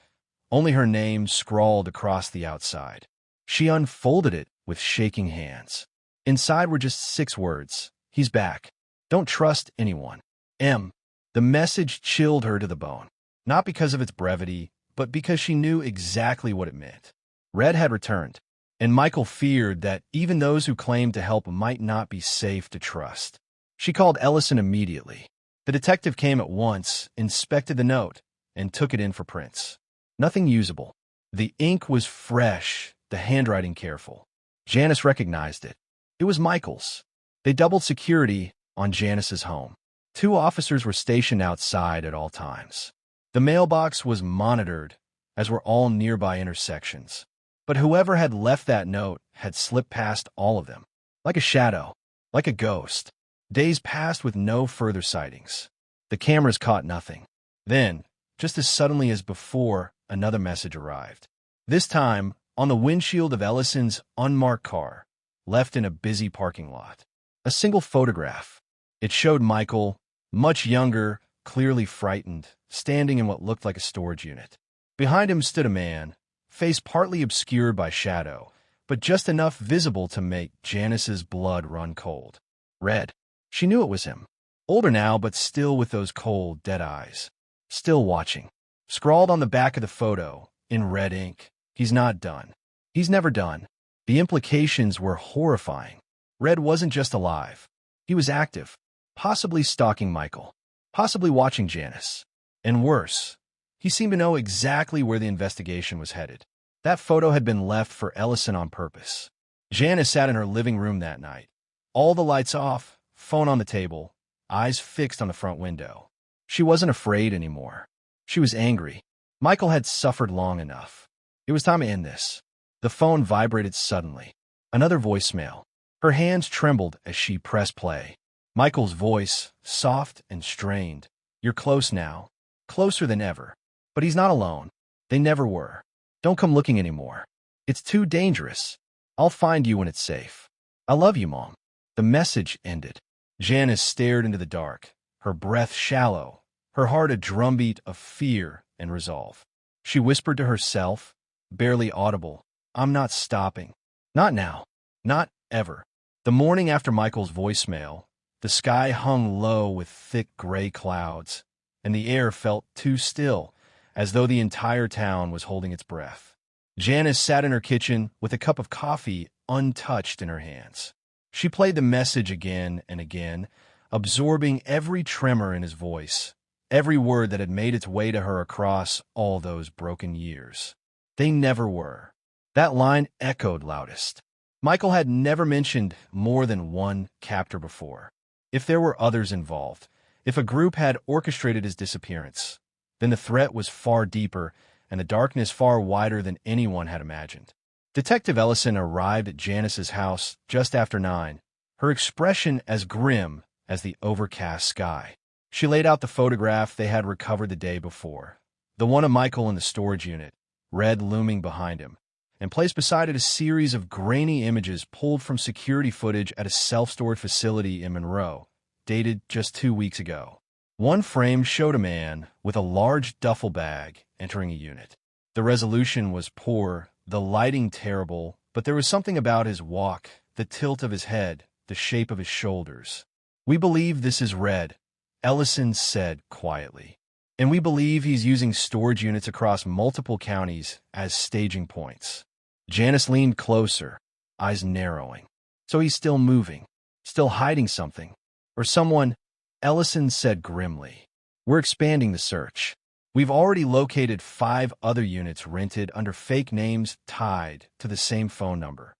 S1: only her name scrawled across the outside. She unfolded it with shaking hands. Inside were just 6 words. "He's back. Don't trust anyone. M." The message chilled her to the bone, not because of its brevity, but because she knew exactly what it meant. Red had returned, and Michael feared that even those who claimed to help might not be safe to trust. She called Ellison immediately. The detective came at once, inspected the note, and took it in for prints. Nothing usable. The ink was fresh, the handwriting careful. Janice recognized it. It was Michael's. They doubled security on Janice's home. 2 officers were stationed outside at all times. The mailbox was monitored, as were all nearby intersections. But whoever had left that note had slipped past all of them. Like a shadow, like a ghost. Days passed with no further sightings. The cameras caught nothing. Then, just as suddenly as before, another message arrived. This time, on the windshield of Ellison's unmarked car, left in a busy parking lot. A single photograph. It showed Michael, much younger, clearly frightened, standing in what looked like a storage unit. Behind him stood a man, face partly obscured by shadow, but just enough visible to make Janice's blood run cold. Red. She knew it was him. Older now, but still with those cold, dead eyes. Still watching. Scrawled on the back of the photo, in red ink, "He's not done. He's never done." The implications were horrifying. Red wasn't just alive. He was active, possibly stalking Michael, possibly watching Janice. And worse, he seemed to know exactly where the investigation was headed. That photo had been left for Ellison on purpose. Janice sat in her living room that night. All the lights off, phone on the table, eyes fixed on the front window. She wasn't afraid anymore. She was angry. Michael had suffered long enough. It was time to end this. The phone vibrated suddenly. Another voicemail. Her hands trembled as she pressed play. Michael's voice, soft and strained. "You're close now. Closer than ever. But he's not alone. They never were. Don't come looking anymore. It's too dangerous. I'll find you when it's safe. I love you, Mom." The message ended. Janice stared into the dark, her breath shallow, her heart a drumbeat of fear and resolve. She whispered to herself, barely audible, "I'm not stopping. Not now. Not ever." The morning after Michael's voicemail, the sky hung low with thick gray clouds, and the air felt too still, as though the entire town was holding its breath. Janice sat in her kitchen with a cup of coffee untouched in her hands. She played the message again and again, absorbing every tremor in his voice, every word that had made its way to her across all those broken years. They never were. That line echoed loudest. Michael had never mentioned more than one captor before. If there were others involved, if a group had orchestrated his disappearance, then the threat was far deeper and the darkness far wider than anyone had imagined. Detective Ellison arrived at Janice's house just after 9, her expression as grim as the overcast sky. She laid out the photograph they had recovered the day before, the one of Michael in the storage unit, red looming behind him, and placed beside it a series of grainy images pulled from security footage at a self-storage facility in Monroe, dated just 2 weeks ago. One frame showed a man with a large duffel bag entering a unit. The resolution was poor, the lighting terrible, but there was something about his walk, the tilt of his head, the shape of his shoulders. "We believe this is Red," Ellison said quietly. "And we believe he's using storage units across multiple counties as staging points." Janice leaned closer, eyes narrowing. "So he's still moving, still hiding something, or someone." Ellison said grimly. We're expanding the search. We've already located 5 other units rented under fake names tied to the same phone number.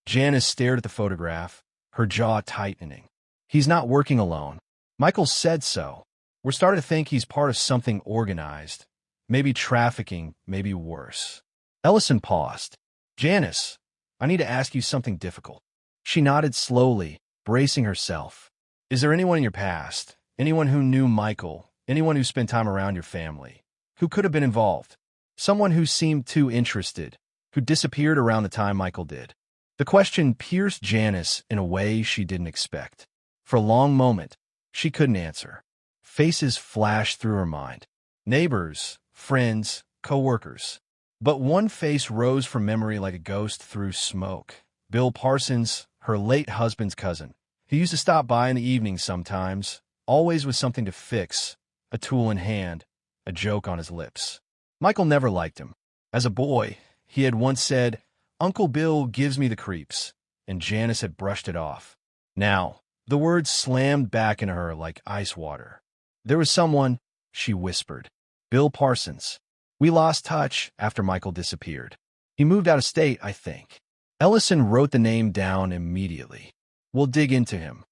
S1: Janice stared at the photograph, her jaw tightening. He's not working alone. Michael said so. We're starting to think he's part of something organized. Maybe trafficking, maybe worse. Ellison paused. Janice, I need to ask you something difficult. She nodded slowly, bracing herself. Is there anyone in your past, anyone who knew Michael, anyone who spent time around your family, who could have been involved? Someone who seemed too interested, who disappeared around the time Michael did? The question pierced Janice in a way she didn't expect. For a long moment, she couldn't answer. Faces flashed through her mind. Neighbors, friends, co-workers. But one face rose from memory like a ghost through smoke. Bill Parsons, her late husband's cousin. He used to stop by in the evenings sometimes, always with something to fix, a tool in hand, a joke on his lips. Michael never liked him. As a boy, he had once said, Uncle Bill gives me the creeps, and Janice had brushed it off. Now, the words slammed back into her like ice water. There was someone, she whispered. Bill Parsons. We lost touch after Michael disappeared. He moved out of state, I think. Ellison wrote the name down immediately. We'll dig into him.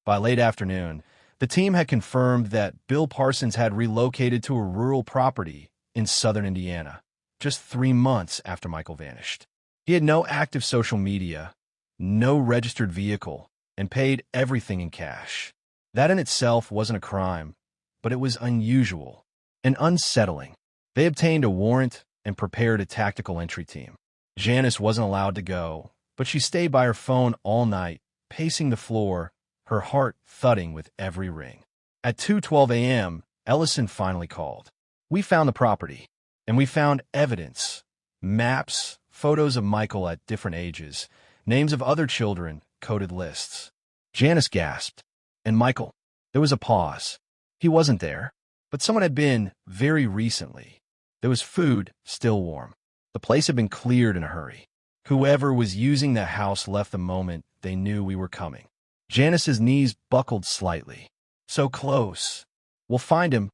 S1: By late afternoon, the team had confirmed that Bill Parsons had relocated to a rural property in southern Indiana, just 3 months after Michael vanished. He had no active social media, no registered vehicle, and paid everything in cash. That in itself wasn't a crime, but it was unusual and unsettling. They obtained a warrant and prepared a tactical entry team. Janice wasn't allowed to go, but she stayed by her phone all night, pacing the floor, her heart thudding with every ring. At 2:12 a.m., Ellison finally called. We found the property, and we found evidence, maps, photos of Michael at different ages, names of other children, coded lists. Janice gasped. And Michael? There was a pause. He wasn't there, but someone had been very recently. There was food still warm. The place had been cleared in a hurry. Whoever was using the house left the moment they knew we were coming. Janice's knees buckled slightly. So close. We'll find him,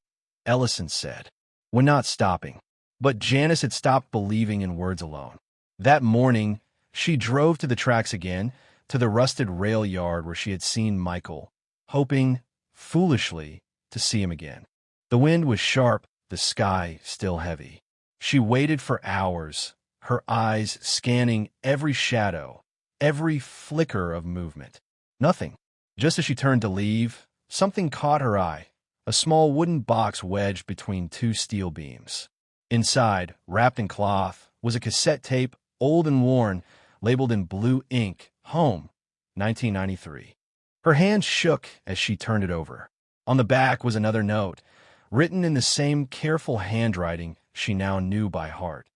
S1: Ellison said. We're not stopping. But Janice had stopped believing in words alone. That morning, she drove to the tracks again, to the rusted rail yard where she had seen Michael, hoping, foolishly, to see him again. The wind was sharp, the sky still heavy. She waited for hours, her eyes scanning every shadow, every flicker of movement. Nothing. Just as she turned to leave, something caught her eye, a small wooden box wedged between 2 steel beams. Inside, wrapped in cloth, was a cassette tape, old and worn, labeled in blue ink, Home, 1993. Her hand shook as she turned it over. On the back was another note, written in the same careful handwriting she now knew by heart.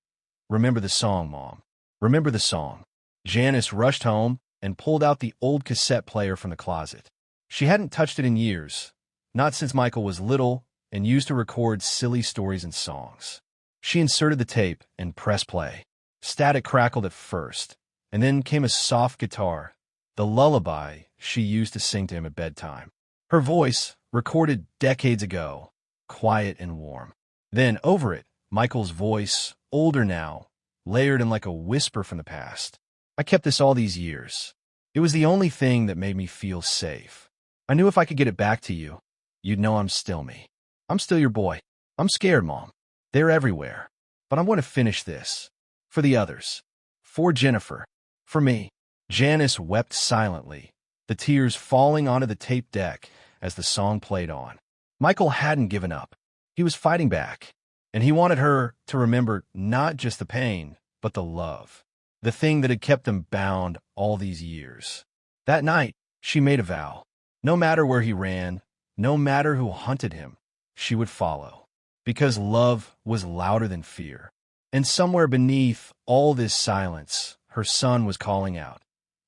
S1: Remember the song, Mom. Remember the song. Janice rushed home and pulled out the old cassette player from the closet. She hadn't touched it in years, not since Michael was little and used to record silly stories and songs. She inserted the tape and pressed play. Static crackled at first, and then came a soft guitar, the lullaby she used to sing to him at bedtime. Her voice, recorded decades ago, quiet and warm. Then, over it, Michael's voice, older now, layered in like a whisper from the past. I kept this all these years. It was the only thing that made me feel safe. I knew if I could get it back to you, you'd know I'm still me. I'm still your boy. I'm scared, Mom. They're everywhere. But I want to finish this. For the others. For Jennifer. For me. Janice wept silently, the tears falling onto the tape deck as the song played on. Michael hadn't given up. He was fighting back. And he wanted her to remember not just the pain, but the love. The thing that had kept them bound all these years. That night, she made a vow. No matter where he ran, no matter who hunted him, she would follow. Because love was louder than fear. And somewhere beneath all this silence, her son was calling out.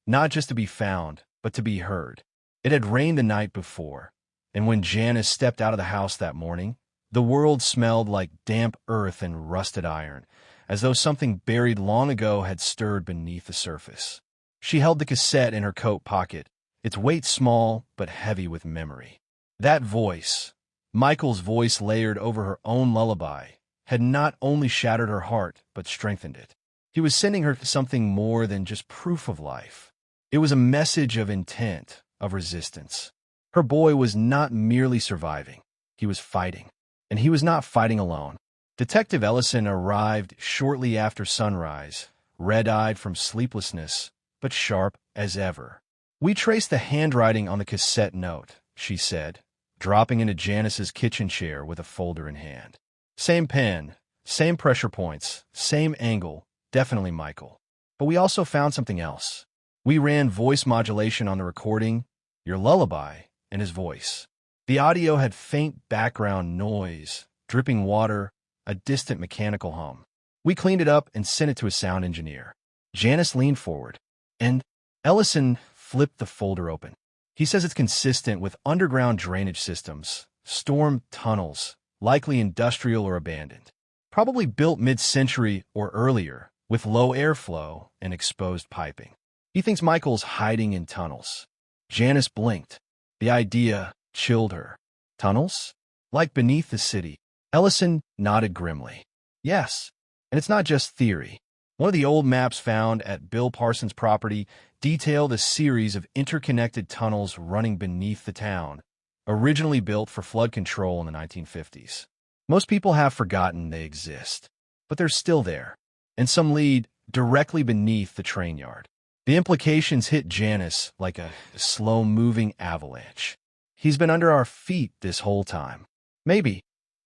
S1: Not just to be found, but to be heard. It had rained the night before, and when Janice stepped out of the house that morning, the world smelled like damp earth and rusted iron, as though something buried long ago had stirred beneath the surface. She held the cassette in her coat pocket, its weight small but heavy with memory. That voice, Michael's voice layered over her own lullaby, had not only shattered her heart, but strengthened it. He was sending her something more than just proof of life. It was a message of intent, of resistance. Her boy was not merely surviving. He was fighting. And he was not fighting alone. Detective Ellison arrived shortly after sunrise, red-eyed from sleeplessness, but sharp as ever. "We traced the handwriting on the cassette note," she said, dropping into Janice's kitchen chair with a folder in hand. "Same pen, same pressure points, same angle, definitely Michael. But we also found something else. We ran voice modulation on the recording, your lullaby, and his voice. The audio had faint background noise, dripping water, a distant mechanical hum. We cleaned it up and sent it to a sound engineer." Janice leaned forward, and Ellison flipped the folder open. "He says it's consistent with underground drainage systems, storm tunnels, likely industrial or abandoned. Probably built mid-century or earlier, with low airflow and exposed piping. He thinks Michael's hiding in tunnels." Janice blinked. The idea chilled her. Tunnels? Like beneath the city. Ellison nodded grimly. "Yes, and it's not just theory. One of the old maps found at Bill Parsons' property detailed a series of interconnected tunnels running beneath the town, originally built for flood control in the 1950s. Most people have forgotten they exist, but they're still there, and some lead directly beneath the train yard." The implications hit Janice like a slow-moving avalanche. "He's been under our feet this whole time." "Maybe,"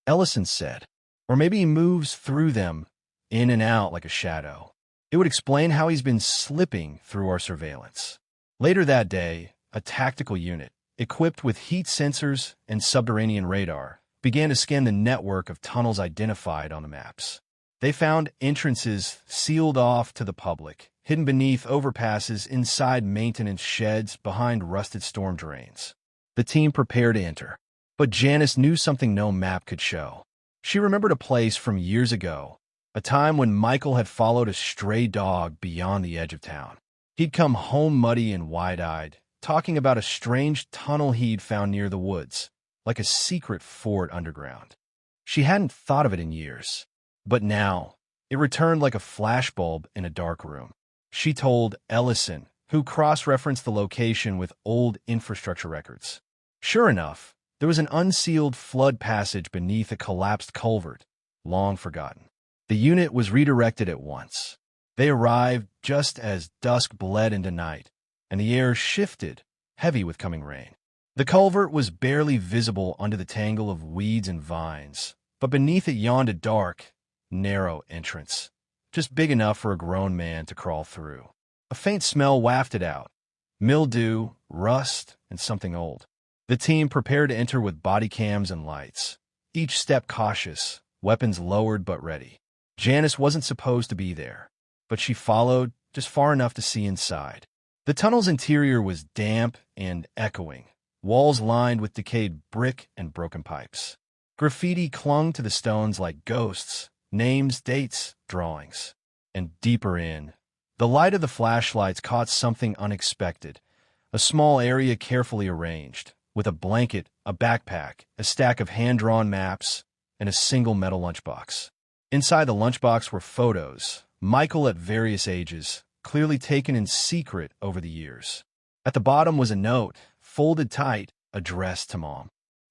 S1: Ellison said. "Or maybe he moves through them, in and out like a shadow. It would explain how he's been slipping through our surveillance." Later that day, a tactical unit, equipped with heat sensors and subterranean radar, began to scan the network of tunnels identified on the maps. They found entrances sealed off to the public, hidden beneath overpasses, inside maintenance sheds, behind rusted storm drains. The team prepared to enter. But Janice knew something no map could show. She remembered a place from years ago, a time when Michael had followed a stray dog beyond the edge of town. He'd come home muddy and wide-eyed, talking about a strange tunnel he'd found near the woods, like a secret fort underground. She hadn't thought of it in years, but now it returned like a flashbulb in a dark room. She told Ellison, who cross-referenced the location with old infrastructure records. Sure enough, there was an unsealed flood passage beneath a collapsed culvert, long forgotten. The unit was redirected at once. They arrived just as dusk bled into night, and the air shifted, heavy with coming rain. The culvert was barely visible under the tangle of weeds and vines, but beneath it yawned a dark, narrow entrance, just big enough for a grown man to crawl through. A faint smell wafted out, mildew, rust, and something old. The team prepared to enter with body cams and lights, each step cautious, weapons lowered but ready. Janice wasn't supposed to be there, but she followed just far enough to see inside. The tunnel's interior was damp and echoing, walls lined with decayed brick and broken pipes. Graffiti clung to the stones like ghosts, names, dates, drawings. And deeper in, the light of the flashlights caught something unexpected, a small area carefully arranged, with a blanket, a backpack, a stack of hand-drawn maps, and a single metal lunchbox. Inside the lunchbox were photos, Michael at various ages, clearly taken in secret over the years. At the bottom was a note, folded tight, addressed to Mom.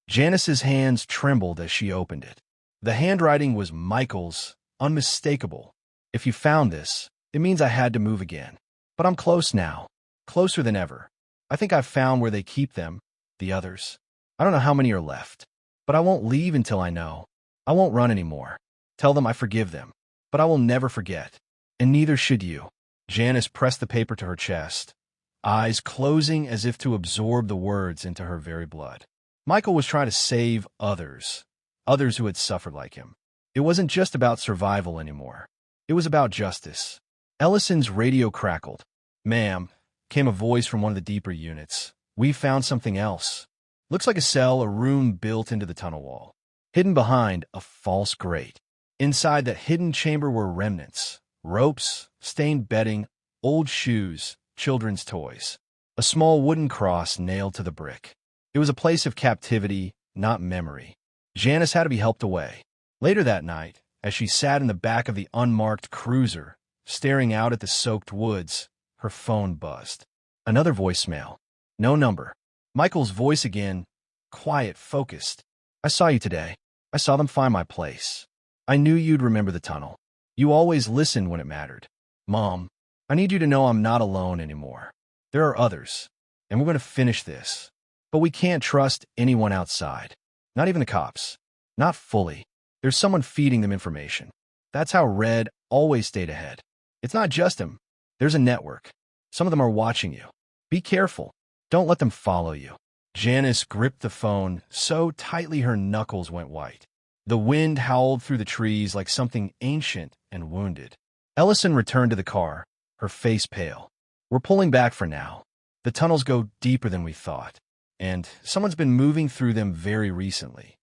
S1: Janice's hands trembled as she opened it. The handwriting was Michael's, unmistakable. "If you found this, it means I had to move again. But I'm close now, closer than ever. I think I've found where they keep them, the others. I don't know how many are left, but I won't leave until I know. I won't run anymore. Tell them I forgive them, but I will never forget. And neither should you." Janice pressed the paper to her chest, eyes closing as if to absorb the words into her very blood. Michael was trying to save others who had suffered like him. It wasn't just about survival anymore. It was about justice. Ellison's radio crackled. "Ma'am," came a voice from one of the deeper units. "We've found something else. Looks like a cell, a room built into the tunnel wall. Hidden behind a false grate. Inside that hidden chamber were remnants, ropes, stained bedding, old shoes, children's toys. A small wooden cross nailed to the brick. It was a place of captivity, not memory. Janice had to be helped away. Later that night, as she sat in the back of the unmarked cruiser, staring out at the soaked woods, her phone buzzed. Another voicemail. No number. Michael's voice again, quiet, focused. I saw you today. I saw them find my place. I knew you'd remember the tunnel. You always listened when it mattered. Mom, I need you to know I'm not alone anymore. There are others, and we're going to finish this. But we can't trust anyone outside. Not even the cops. Not fully. There's someone feeding them information. That's how Red always stayed ahead. It's not just him. There's a network. Some of them are watching you. Be careful. Don't let them follow you. Janice gripped the phone so tightly her knuckles went white. The wind howled through the trees like something ancient and wounded. Ellison returned to the car, her face pale. We're pulling back for now. The tunnels go deeper than we thought, and someone's been moving through them very recently.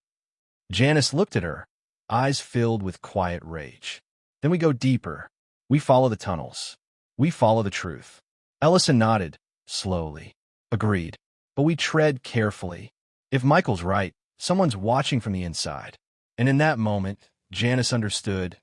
S1: Janice looked at her, eyes filled with quiet rage. Then we go deeper. We follow the tunnels. We follow the truth. Ellison nodded, slowly. Agreed. But we tread carefully. If Michael's right, someone's watching from the inside. And in that moment, Janice understood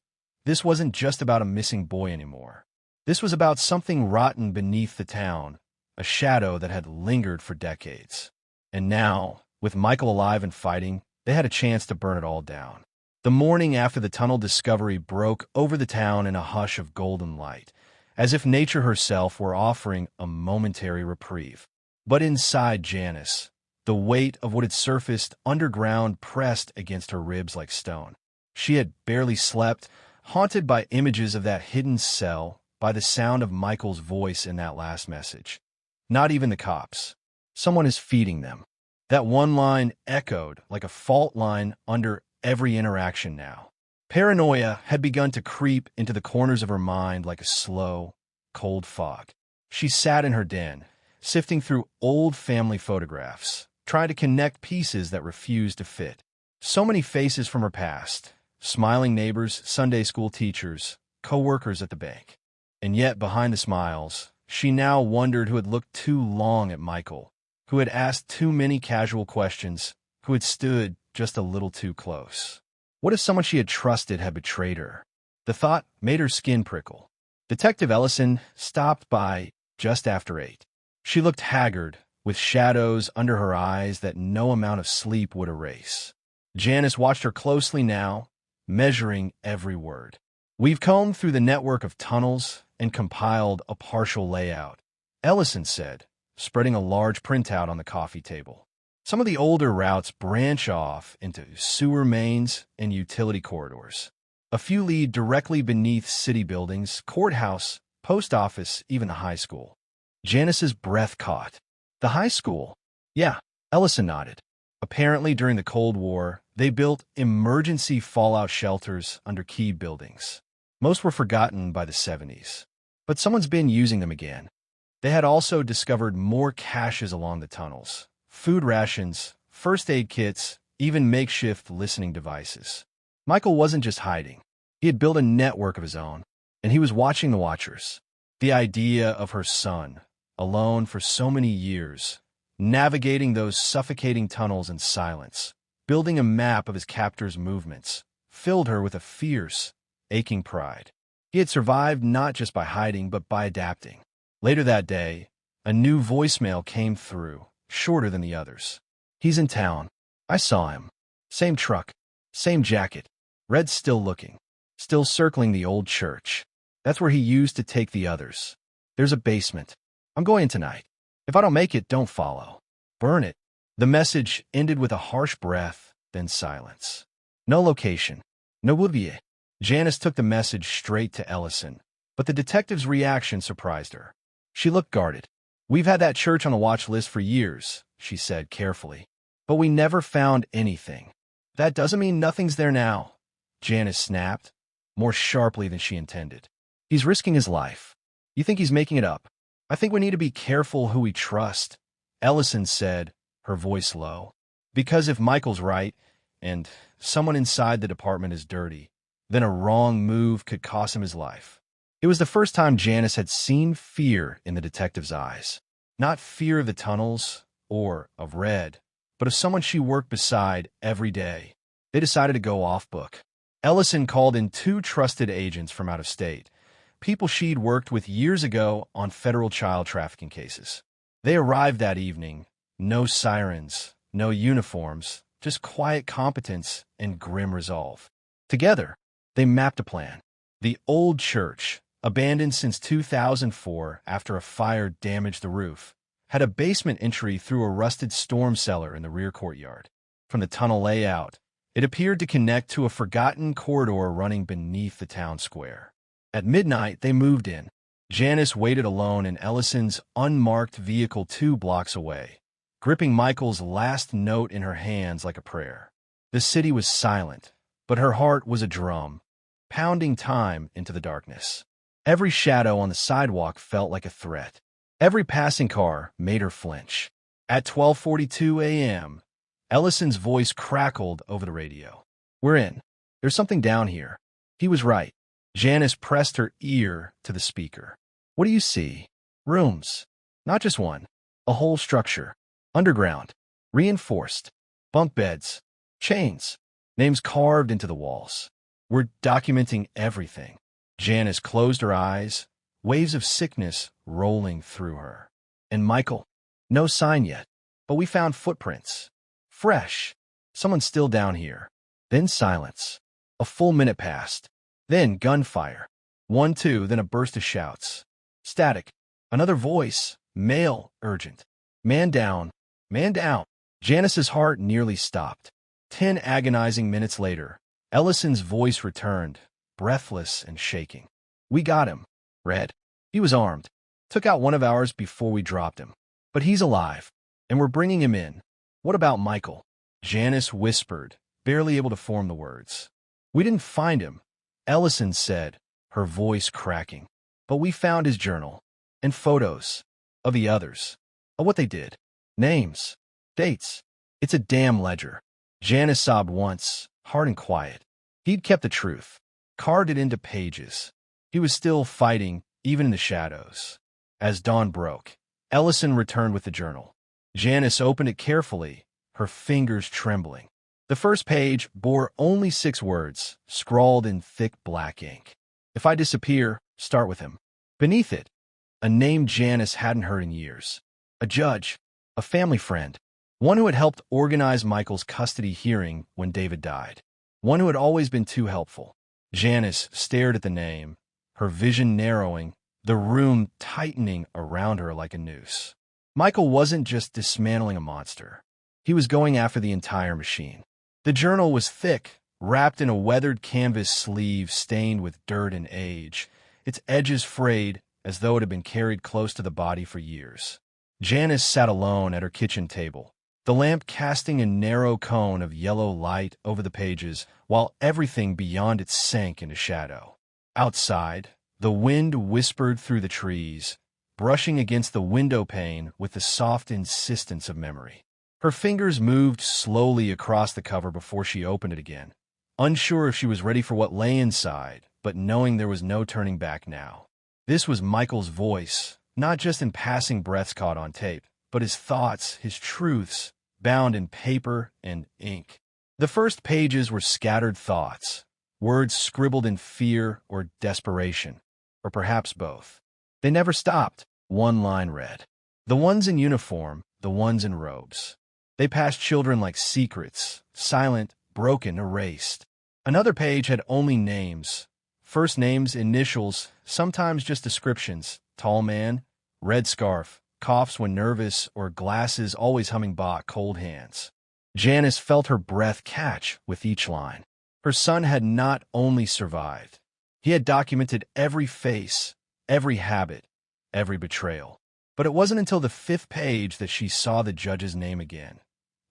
S1: this wasn't just about a missing boy anymore. This was about something rotten beneath the town, a shadow that had lingered for decades. And now, with Michael alive and fighting, they had a chance to burn it all down. The morning after the tunnel discovery broke over the town in a hush of golden light, as if nature herself were offering a momentary reprieve. But inside Janice, the weight of what had surfaced underground pressed against her ribs like stone. She had barely slept, haunted by images of that hidden cell, by the sound of Michael's voice in that last message. Not even the cops. Someone is feeding them. That one line echoed like a fault line under every interaction now. Paranoia had begun to creep into the corners of her mind like a slow, cold fog. She sat in her den, sifting through old family photographs, trying to connect pieces that refused to fit. So many faces from her past, smiling neighbors, Sunday school teachers, co-workers at the bank. And yet, behind the smiles, she now wondered who had looked too long at Michael, who had asked too many casual questions, who had stood just a little too close. What if someone she had trusted had betrayed her? The thought made her skin prickle. Detective Ellison stopped by just after 8. She looked haggard, with shadows under her eyes that no amount of sleep would erase. Janice watched her closely now, measuring every word. We've combed through the network of tunnels and compiled a partial layout, Ellison said, spreading a large printout on the coffee table. Some of the older routes branch off into sewer mains and utility corridors. A few lead directly beneath city buildings, courthouse, post office, even a high school. Janice's breath caught. The high school? Yeah, Ellison nodded. Apparently, during the Cold War, they built emergency fallout shelters under key buildings. Most were forgotten by the 70s. But someone's been using them again. They had also discovered more caches along the tunnels. Food rations, first aid kits, even makeshift listening devices. Michael wasn't just hiding. He had built a network of his own, and he was watching the watchers. The idea of her son, alone for so many years, navigating those suffocating tunnels in silence, building a map of his captor's movements, filled her with a fierce, aching pride. He had survived not just by hiding, but by adapting. Later that day, a new voicemail came through, shorter than the others. He's in town. I saw him. Same truck. Same jacket. Red's still looking. Still circling the old church. That's where he used to take the others. There's a basement. I'm going in tonight. If I don't make it, don't follow. Burn it. The message ended with a harsh breath, then silence. No location. No Bouvier. Janice took the message straight to Ellison, but the detective's reaction surprised her. She looked guarded. We've had that church on the watch list for years, she said carefully, but we never found anything. That doesn't mean nothing's there now, Janice snapped, more sharply than she intended. He's risking his life. You think he's making it up? I think we need to be careful who we trust, Ellison said, her voice low. Because if Michael's right, and someone inside the department is dirty, then a wrong move could cost him his life. It was the first time Janice had seen fear in the detective's eyes. Not fear of the tunnels or of Red, but of someone she worked beside every day. They decided to go off-book. Ellison called in 2 trusted agents from out of state, people she'd worked with years ago on federal child trafficking cases. They arrived that evening. No sirens, no uniforms, just quiet competence and grim resolve. Together, they mapped a plan. The old church, abandoned since 2004 after a fire damaged the roof, had a basement entry through a rusted storm cellar in the rear courtyard. From the tunnel layout, it appeared to connect to a forgotten corridor running beneath the town square. At midnight, they moved in. Janice waited alone in Ellison's unmarked vehicle 2 blocks away, gripping Michael's last note in her hands like a prayer. The city was silent, but her heart was a drum, pounding time into the darkness. Every shadow on the sidewalk felt like a threat. Every passing car made her flinch. At 12:42 a.m., Ellison's voice crackled over the radio. "We're in. There's something down here." He was right. Janice pressed her ear to the speaker. "What do you see?" "Rooms. Not just one. A whole structure. Underground. Reinforced. Bunk beds. Chains. Names carved into the walls. We're documenting everything." Janice closed her eyes, waves of sickness rolling through her. "And Michael? No sign yet. But we found footprints. Fresh. Someone's still down here." Then silence. A full minute passed. Then gunfire. 1, 2, then a burst of shouts. Static. Another voice. Male. Urgent. "Man down. Man down." Janice's heart nearly stopped. 10 agonizing minutes later, Ellison's voice returned, breathless and shaking. "We got him. Red. He was armed. Took out one of ours before we dropped him. But he's alive, and we're bringing him in." "What about Michael?" Janice whispered, barely able to form the words. "We didn't find him," Ellison said, her voice cracking. "But we found his journal, and photos of the others, of what they did. Names, dates. It's a damn ledger." Janice sobbed once, hard and quiet. He'd kept the truth, carved it into pages. He was still fighting, even in the shadows. As dawn broke, Ellison returned with the journal. Janice opened it carefully, her fingers trembling. The first page bore only 6 words, scrawled in thick black ink. "If I disappear, start with him." Beneath it, a name Janice hadn't heard in years. A judge, a family friend, one who had helped organize Michael's custody hearing when David died. One who had always been too helpful. Janice stared at the name, her vision narrowing, the room tightening around her like a noose. Michael wasn't just dismantling a monster. He was going after the entire machine. The journal was thick, wrapped in a weathered canvas sleeve stained with dirt and age, its edges frayed as though it had been carried close to the body for years. Janice sat alone at her kitchen table, the lamp casting a narrow cone of yellow light over the pages while everything beyond it sank into shadow. Outside, the wind whispered through the trees, brushing against the window pane with the soft insistence of memory. Her fingers moved slowly across the cover before she opened it again, unsure if she was ready for what lay inside, but knowing there was no turning back now. This was Michael's voice, not just in passing breaths caught on tape, but his thoughts, his truths, bound in paper and ink. The first pages were scattered thoughts, words scribbled in fear or desperation, or perhaps both. They never stopped. One line read, "The ones in uniform, the ones in robes. They passed children like secrets, silent, broken, erased." Another page had only names. First names, initials, sometimes just descriptions. Tall man, red scarf, coughs when nervous, or glasses always humming Bach, cold hands. Janice felt her breath catch with each line. Her son had not only survived. He had documented every face, every habit, every betrayal. But it wasn't until the 5th page that she saw the judge's name again.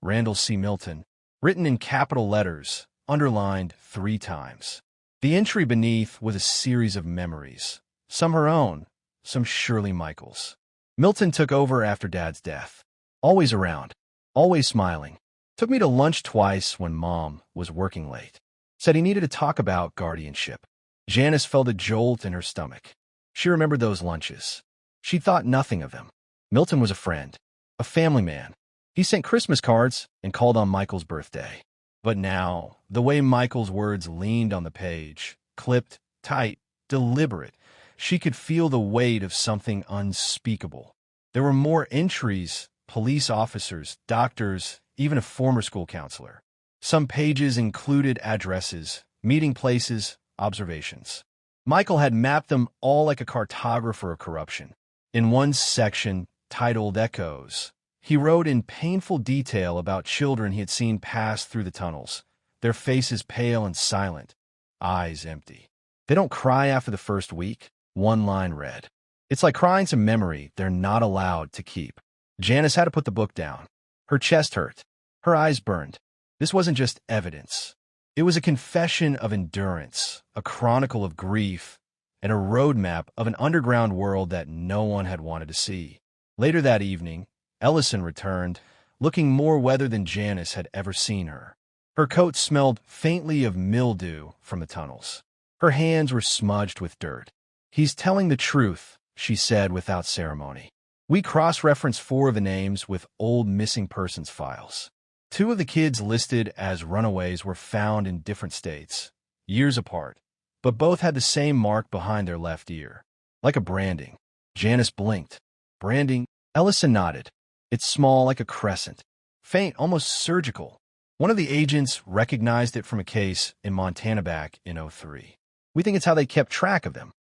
S1: Randall C. Milton, written in capital letters, underlined 3 times. The entry beneath was a series of memories, some her own, some Shirley Michaels. Milton took over after Dad's death. Always around, always smiling. Took me to lunch twice when Mom was working late. Said he needed to talk about guardianship. Janice felt a jolt in her stomach. She remembered those lunches. She thought nothing of them. Milton was a friend, a family man. He sent Christmas cards and called on Michael's birthday. But now, the way Michael's words leaned on the page, clipped, tight, deliberate, she could feel the weight of something unspeakable. There were more entries, police officers, doctors, even a former school counselor. Some pages included addresses, meeting places, observations. Michael had mapped them all like a cartographer of corruption. In one section, titled Echoes, he wrote in painful detail about children he had seen pass through the tunnels, their faces pale and silent, eyes empty. They don't cry after the first week, one line read. It's like crying to memory they're not allowed to keep. Janice had to put the book down. Her chest hurt. Her eyes burned. This wasn't just evidence. It was a confession of endurance, a chronicle of grief, and a roadmap of an underground world that no one had wanted to see. Later that evening, Ellison returned, looking more weathered than Janice had ever seen her. Her coat smelled faintly of mildew from the tunnels. Her hands were smudged with dirt. "He's telling the truth," she said without ceremony. "We cross-referenced 4 of the names with old missing persons files. 2 of the kids listed as runaways were found in different states, years apart, but both had the same mark behind their left ear, like a branding." Janice blinked. "Branding?" Ellison nodded. "It's small like a crescent, faint, almost surgical. One of the agents recognized it from a case in Montana back in '03. We think it's how they kept track of them."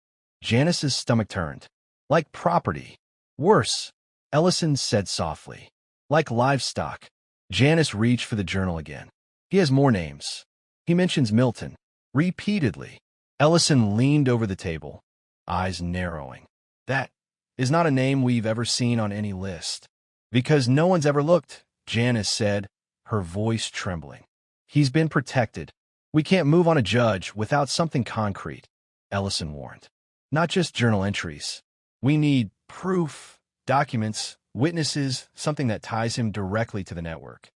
S1: Janice's stomach turned. "Like property. Worse," Ellison said softly. "Like livestock." Janice reached for the journal again. "He has more names. He mentions Milton. Repeatedly." Ellison leaned over the table, eyes narrowing. "That is not a name we've ever seen on any list." "Because no one's ever looked," Janice said, her voice trembling. "He's been protected. We can't move on a judge without something concrete," Ellison warned. "Not just journal entries. We need proof, documents, witnesses, something that ties him directly to the network."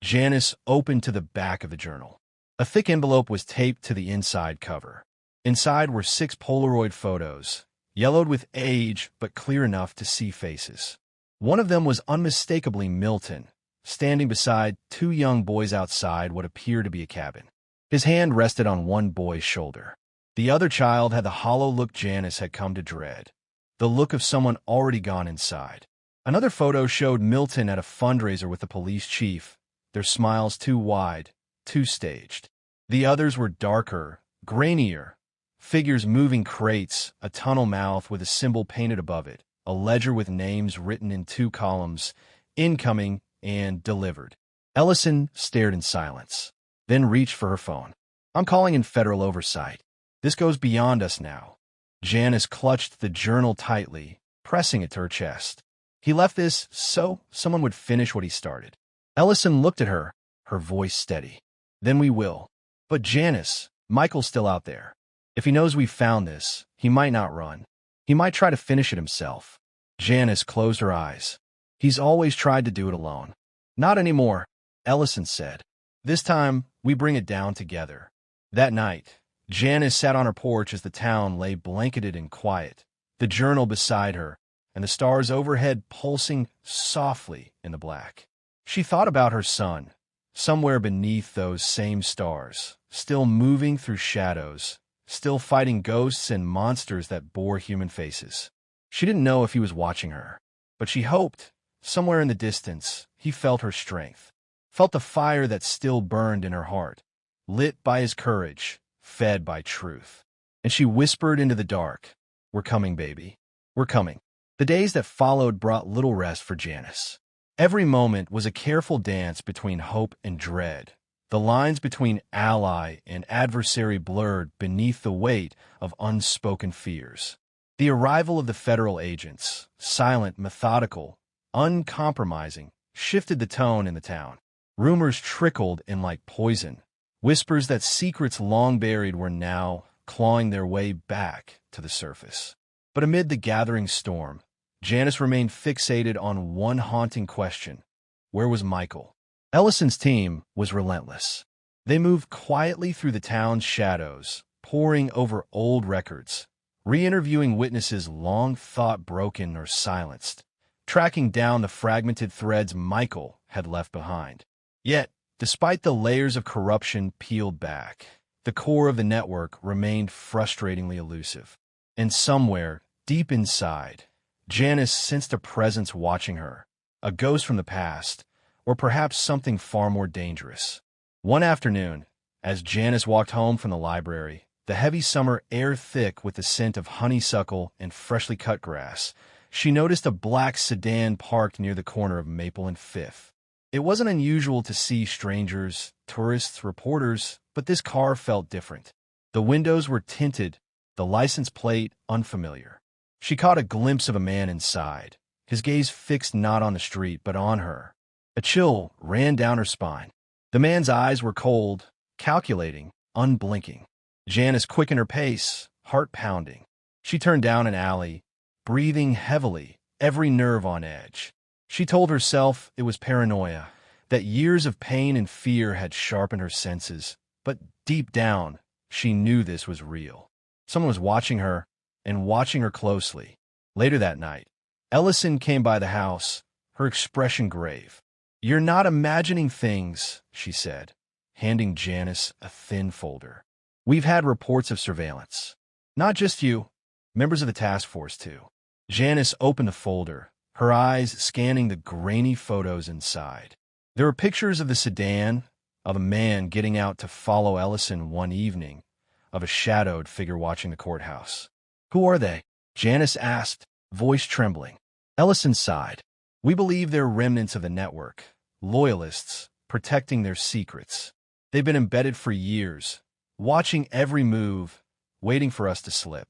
S1: Janice opened to the back of the journal. A thick envelope was taped to the inside cover. Inside were 6 Polaroid photos, yellowed with age but clear enough to see faces. One of them was unmistakably Milton, standing beside 2 young boys outside what appeared to be a cabin. His hand rested on one boy's shoulder. The other child had the hollow look Janice had come to dread, the look of someone already gone inside. Another photo showed Milton at a fundraiser with the police chief, their smiles too wide, too staged. The others were darker, grainier, figures moving crates, a tunnel mouth with a symbol painted above it, a ledger with names written in 2 columns, incoming and delivered. Ellison stared in silence, then reached for her phone. "I'm calling in federal oversight. This goes beyond us now." Janice clutched the journal tightly, pressing it to her chest. "He left this so someone would finish what he started." Ellison looked at her, her voice steady. "Then we will." "But Janice, Michael's still out there. If he knows we found this, he might not run. He might try to finish it himself." Janice closed her eyes. "He's always tried to do it alone." "Not anymore," Ellison said. "This time, we bring it down together." That night, Janice sat on her porch as the town lay blanketed in quiet, the journal beside her, and the stars overhead pulsing softly in the black. She thought about her son, somewhere beneath those same stars, still moving through shadows, still fighting ghosts and monsters that bore human faces. She didn't know if he was watching her, but she hoped, somewhere in the distance, he felt her strength, felt the fire that still burned in her heart, lit by his courage, fed by truth. And she whispered into the dark, "We're coming, baby. We're coming." The days that followed brought little rest for Janice. Every moment was a careful dance between hope and dread, the lines between ally and adversary blurred beneath the weight of unspoken fears. The arrival of the federal agents, silent, methodical, uncompromising, shifted the tone in the town. Rumors trickled in like poison, whispers that secrets long buried were now clawing their way back to the surface. But amid the gathering storm, Janice remained fixated on one haunting question: where was Michael? Ellison's team was relentless. They moved quietly through the town's shadows, poring over old records, re-interviewing witnesses long thought broken or silenced, tracking down the fragmented threads Michael had left behind. Yet, despite the layers of corruption peeled back, the core of the network remained frustratingly elusive. And somewhere, deep inside, Janice sensed a presence watching her, a ghost from the past, or perhaps something far more dangerous. One afternoon, as Janice walked home from the library, the heavy summer air thick with the scent of honeysuckle and freshly cut grass, she noticed a black sedan parked near the corner of Maple and Fifth. It wasn't unusual to see strangers, tourists, reporters, but this car felt different. The windows were tinted, the license plate unfamiliar. She caught a glimpse of a man inside, his gaze fixed not on the street but on her. A chill ran down her spine. The man's eyes were cold, calculating, unblinking. Janice quickened her pace, heart pounding. She turned down an alley, breathing heavily, every nerve on edge. She told herself it was paranoia, that years of pain and fear had sharpened her senses, but deep down, she knew this was real. Someone was watching her, and watching her closely. Later that night, Ellison came by the house, her expression grave. "You're not imagining things," she said, handing Janice a thin folder. "We've had reports of surveillance. Not just you, members of the task force too." Janice opened the folder, her eyes scanning the grainy photos inside. There were pictures of the sedan, of a man getting out to follow Ellison one evening, of a shadowed figure watching the courthouse. "Who are they?" Janice asked, voice trembling. Ellison sighed. "We believe they're remnants of the network, loyalists, protecting their secrets. They've been embedded for years, watching every move, waiting for us to slip."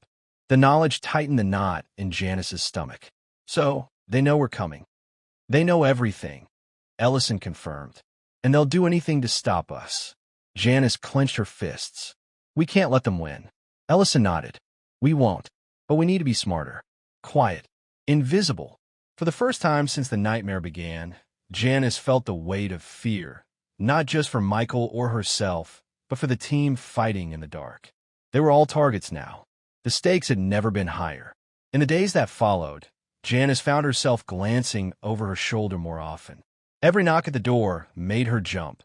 S1: The knowledge tightened the knot in Janice's stomach. "So, they know we're coming. They know everything," Ellison confirmed. "And they'll do anything to stop us." Janice clenched her fists. "We can't let them win." Ellison nodded. "We won't. But we need to be smarter. Quiet. Invisible." For the first time since the nightmare began, Janice felt the weight of fear, not just for Michael or herself, but for the team fighting in the dark. They were all targets now. The stakes had never been higher. In the days that followed, Janice found herself glancing over her shoulder more often. Every knock at the door made her jump.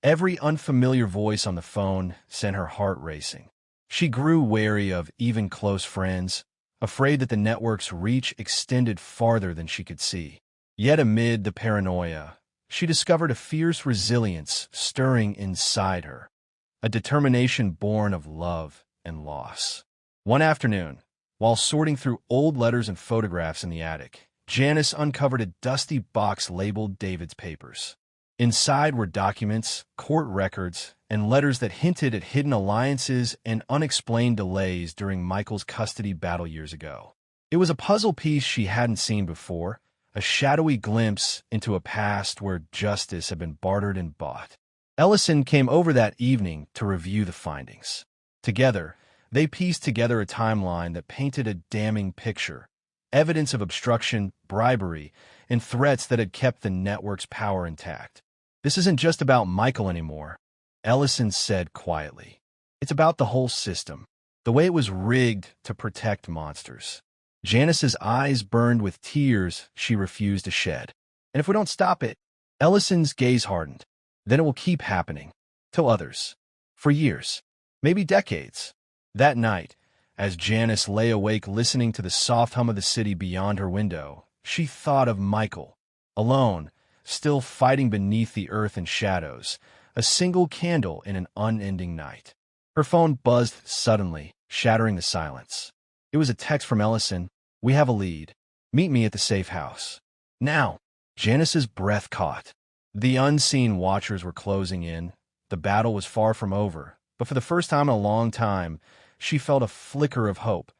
S1: Every unfamiliar voice on the phone sent her heart racing. She grew wary of even close friends, afraid that the network's reach extended farther than she could see. Yet amid the paranoia, she discovered a fierce resilience stirring inside her, a determination born of love and loss. One afternoon, while sorting through old letters and photographs in the attic, Janice uncovered a dusty box labeled David's papers. Inside were documents, court records, and letters that hinted at hidden alliances and unexplained delays during Michael's custody battle years ago. It was a puzzle piece she hadn't seen before, a shadowy glimpse into a past where justice had been bartered and bought. Ellison came over that evening to review the findings. Together, they pieced together a timeline that painted a damning picture, evidence of obstruction, bribery, and threats that had kept the network's power intact. "This isn't just about Michael anymore," Ellison said quietly. "It's about the whole system, the way it was rigged to protect monsters." Janice's eyes burned with tears she refused to shed. "And if we don't stop it," Ellison's gaze hardened, "then it will keep happening. To others. For years. Maybe decades." That night, as Janice lay awake listening to the soft hum of the city beyond her window, she thought of Michael, alone, still fighting beneath the earth and shadows, a single candle in an unending night. Her phone buzzed suddenly, shattering the silence. It was a text from Ellison. "We have a lead. Meet me at the safe house. Now." Janice's breath caught. The unseen watchers were closing in. The battle was far from over, but for the first time in a long time, she felt a flicker of hope,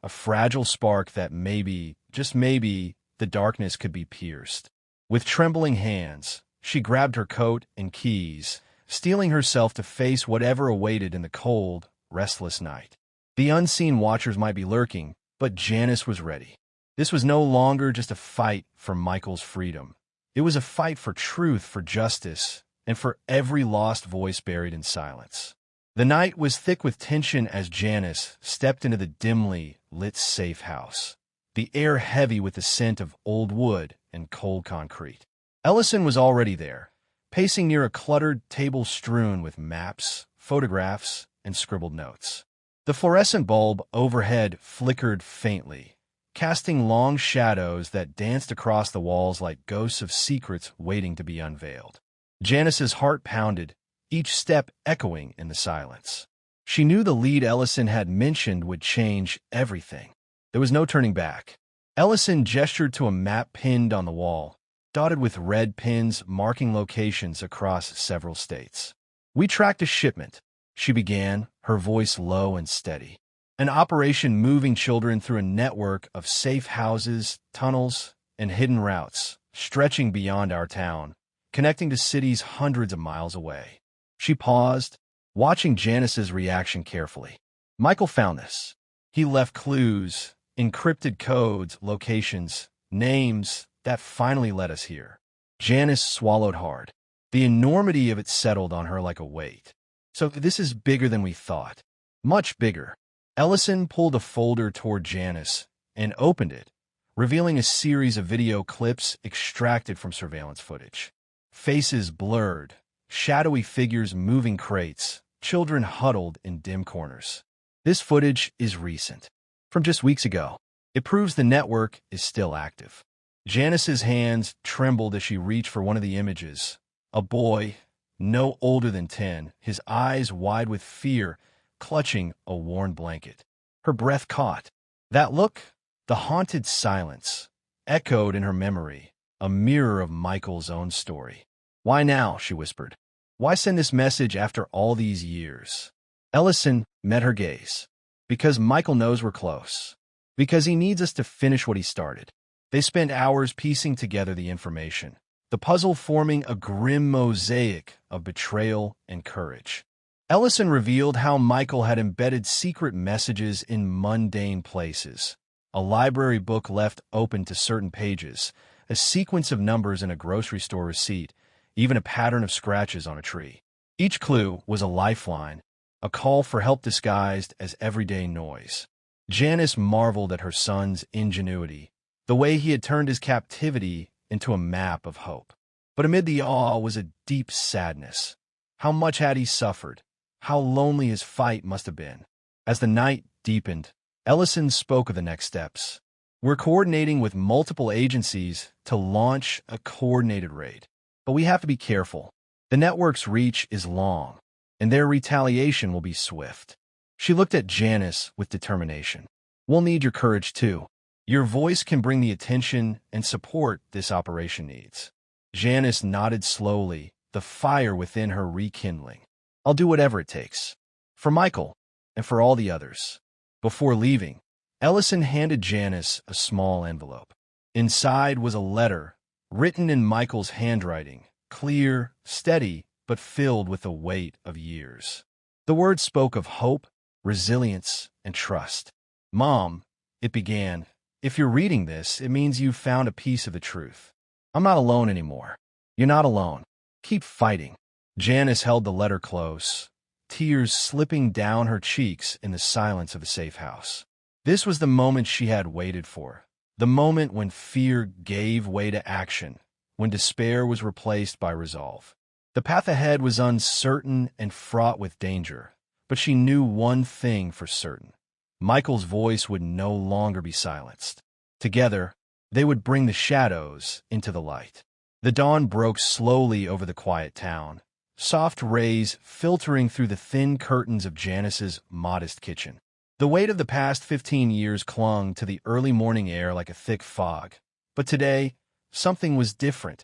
S1: a fragile spark that maybe, just maybe, the darkness could be pierced. With trembling hands, she grabbed her coat and keys, steeling herself to face whatever awaited in the cold, restless night. The unseen watchers might be lurking, but Janice was ready. This was no longer just a fight for Michael's freedom. It was a fight for truth, for justice, and for every lost voice buried in silence. The night was thick with tension as Janice stepped into the dimly lit safe house. the air heavy with the scent of old wood and cold concrete. Ellison was already there, pacing near a cluttered table strewn with maps, photographs, and scribbled notes. The fluorescent bulb overhead flickered faintly, casting long shadows that danced across the walls like ghosts of secrets waiting to be unveiled. Janice's heart pounded, each step echoing in the silence. She knew the lead Ellison had mentioned would change everything. There was no turning back. Ellison gestured to a map pinned on the wall, dotted with red pins marking locations across several states. "We tracked a shipment," she began, her voice low and steady. "An operation moving children through a network of safe houses, tunnels, and hidden routes, stretching beyond our town, connecting to cities hundreds of miles away." She paused, watching Janice's reaction carefully. "Michael found this. He left clues, encrypted codes, locations, names that finally led us here." Janice swallowed hard. The enormity of it settled on her like a weight. "So this is bigger than we thought. Much bigger." Ellison pulled a folder toward Janice and opened it, revealing a series of video clips extracted from surveillance footage. Faces blurred, shadowy figures moving crates, children huddled in dim corners. This footage is recent, from just weeks ago. It proves the network is still active. Janice's hands trembled as she reached for one of the images. A boy, no older than 10, his eyes wide with fear, clutching a worn blanket. Her breath caught. That look, the haunted silence, echoed in her memory, a mirror of Michael's own story. "Why now?" she whispered. "Why send this message after all these years?" Ellison met her gaze. "Because Michael knows we're close. Because he needs us to finish what he started." They spent hours piecing together the information, the puzzle forming a grim mosaic of betrayal and courage. Ellison revealed how Michael had embedded secret messages in mundane places, a library book left open to certain pages, a sequence of numbers in a grocery store receipt, even a pattern of scratches on a tree. Each clue was a lifeline, a call for help disguised as everyday noise. Janice marveled at her son's ingenuity, the way he had turned his captivity into a map of hope. But amid the awe was a deep sadness. How much had he suffered? How lonely his fight must have been. As the night deepened, Ellison spoke of the next steps. "We're coordinating with multiple agencies to launch a coordinated raid. But we have to be careful. The network's reach is long, and their retaliation will be swift." She looked at Janice with determination. "We'll need your courage, too. Your voice can bring the attention and support this operation needs." Janice nodded slowly, the fire within her rekindling. "I'll do whatever it takes. For Michael, and for all the others." Before leaving, Ellison handed Janice a small envelope. Inside was a letter, written in Michael's handwriting, clear, steady, but filled with the weight of years. The words spoke of hope, resilience, and trust. "Mom," it began, "if you're reading this, it means you've found a piece of the truth. I'm not alone anymore. You're not alone. Keep fighting." Janice held the letter close, tears slipping down her cheeks in the silence of the safe house. This was the moment she had waited for, the moment when fear gave way to action, when despair was replaced by resolve. The path ahead was uncertain and fraught with danger, but she knew one thing for certain. Michael's voice would no longer be silenced. Together, they would bring the shadows into the light. The dawn broke slowly over the quiet town, soft rays filtering through the thin curtains of Janice's modest kitchen. The weight of the past 15 years clung to the early morning air like a thick fog. But today, something was different,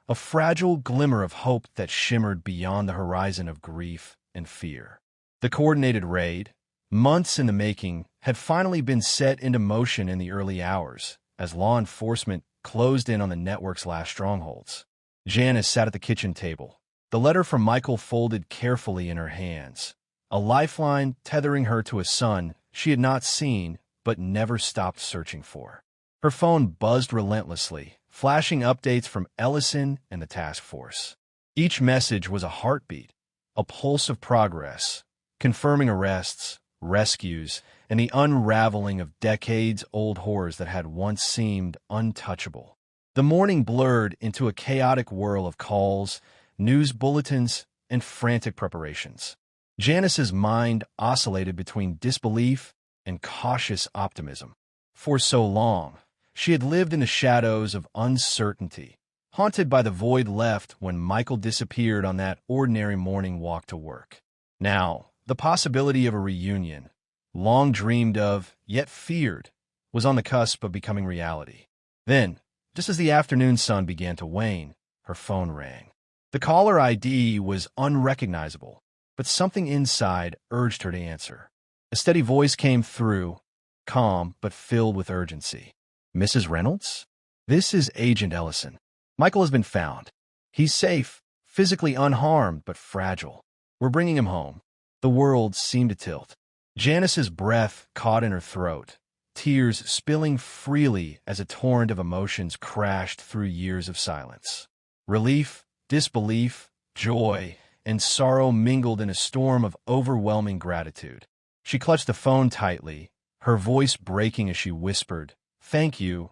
S1: a fragile glimmer of hope that shimmered beyond the horizon of grief and fear. The coordinated raid, months in the making, had finally been set into motion in the early hours, as law enforcement closed in on the network's last strongholds. Janice sat at the kitchen table, the letter from Michael folded carefully in her hands, a lifeline tethering her to a son she had not seen but never stopped searching for. Her phone buzzed relentlessly, flashing updates from Ellison and the task force. Each message was a heartbeat, a pulse of progress, confirming arrests, rescues, and the unraveling of decades-old horrors that had once seemed untouchable. The morning blurred into a chaotic whirl of calls, news bulletins, and frantic preparations. Janice's mind oscillated between disbelief and cautious optimism. For so long, she had lived in the shadows of uncertainty, haunted by the void left when Michael disappeared on that ordinary morning walk to work. Now, the possibility of a reunion, long dreamed of, yet feared, was on the cusp of becoming reality. Then, just as the afternoon sun began to wane, her phone rang. The caller ID was unrecognizable, but something inside urged her to answer. A steady voice came through, calm but filled with urgency. "Mrs. Reynolds? This is Agent Ellison. Michael has been found. He's safe, physically unharmed but fragile. We're bringing him home." The world seemed to tilt. Janice's breath caught in her throat, tears spilling freely as a torrent of emotions crashed through years of silence. Relief, disbelief, joy, and sorrow mingled in a storm of overwhelming gratitude. She clutched the phone tightly, her voice breaking as she whispered, thank you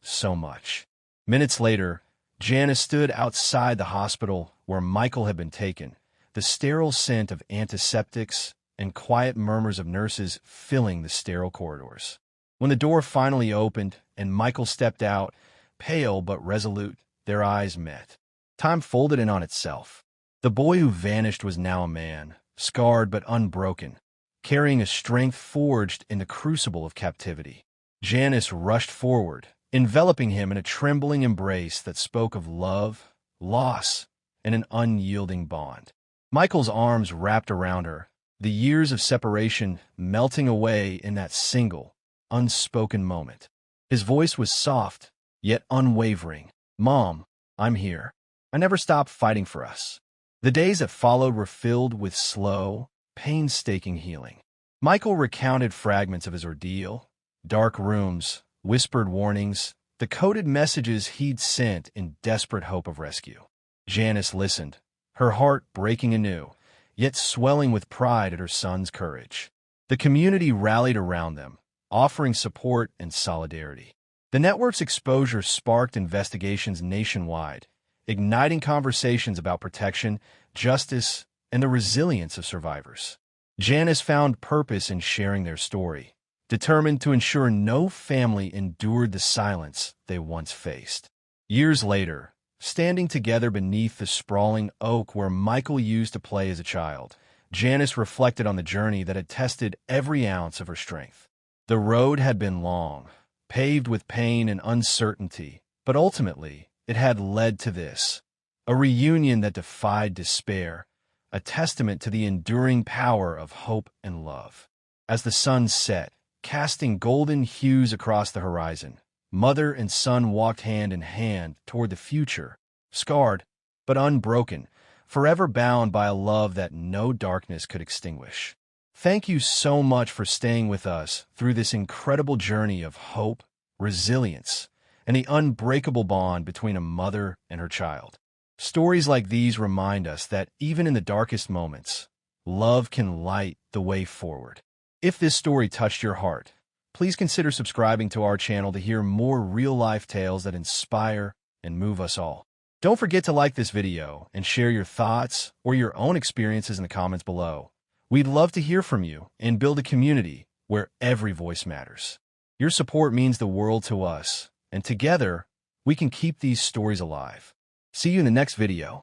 S1: so much." Minutes later, Janice stood outside the hospital where Michael had been taken, the sterile scent of antiseptics and quiet murmurs of nurses filling the sterile corridors. When the door finally opened and Michael stepped out, pale but resolute, their eyes met. Time folded in on itself. The boy who vanished was now a man, scarred but unbroken, carrying a strength forged in the crucible of captivity. Janice rushed forward, enveloping him in a trembling embrace that spoke of love, loss, and an unyielding bond. Michael's arms wrapped around her, the years of separation melting away in that single, unspoken moment. His voice was soft, yet unwavering. "Mom, I'm here. I never stopped fighting for us." The days that followed were filled with slow, painstaking healing. Michael recounted fragments of his ordeal, dark rooms, whispered warnings, the coded messages he'd sent in desperate hope of rescue. Janice listened, her heart breaking anew, yet swelling with pride at her son's courage. The community rallied around them, offering support and solidarity. The network's exposure sparked investigations nationwide, igniting conversations about protection, justice, and the resilience of survivors. Janice found purpose in sharing their story, determined to ensure no family endured the silence they once faced. Years later, standing together beneath the sprawling oak where Michael used to play as a child, Janice reflected on the journey that had tested every ounce of her strength. The road had been long, paved with pain and uncertainty, but ultimately it had led to this, a reunion that defied despair, a testament to the enduring power of hope and love. As the sun set, casting golden hues across the horizon, mother and son walked hand in hand toward the future, scarred but unbroken, forever bound by a love that no darkness could extinguish. Thank you so much for staying with us through this incredible journey of hope, resilience, and the unbreakable bond between a mother and her child. Stories like these remind us that even in the darkest moments, love can light the way forward. If this story touched your heart, please consider subscribing to our channel to hear more real-life tales that inspire and move us all. Don't forget to like this video and share your thoughts or your own experiences in the comments below. We'd love to hear from you and build a community where every voice matters. Your support means the world to us, and together, we can keep these stories alive. See you in the next video.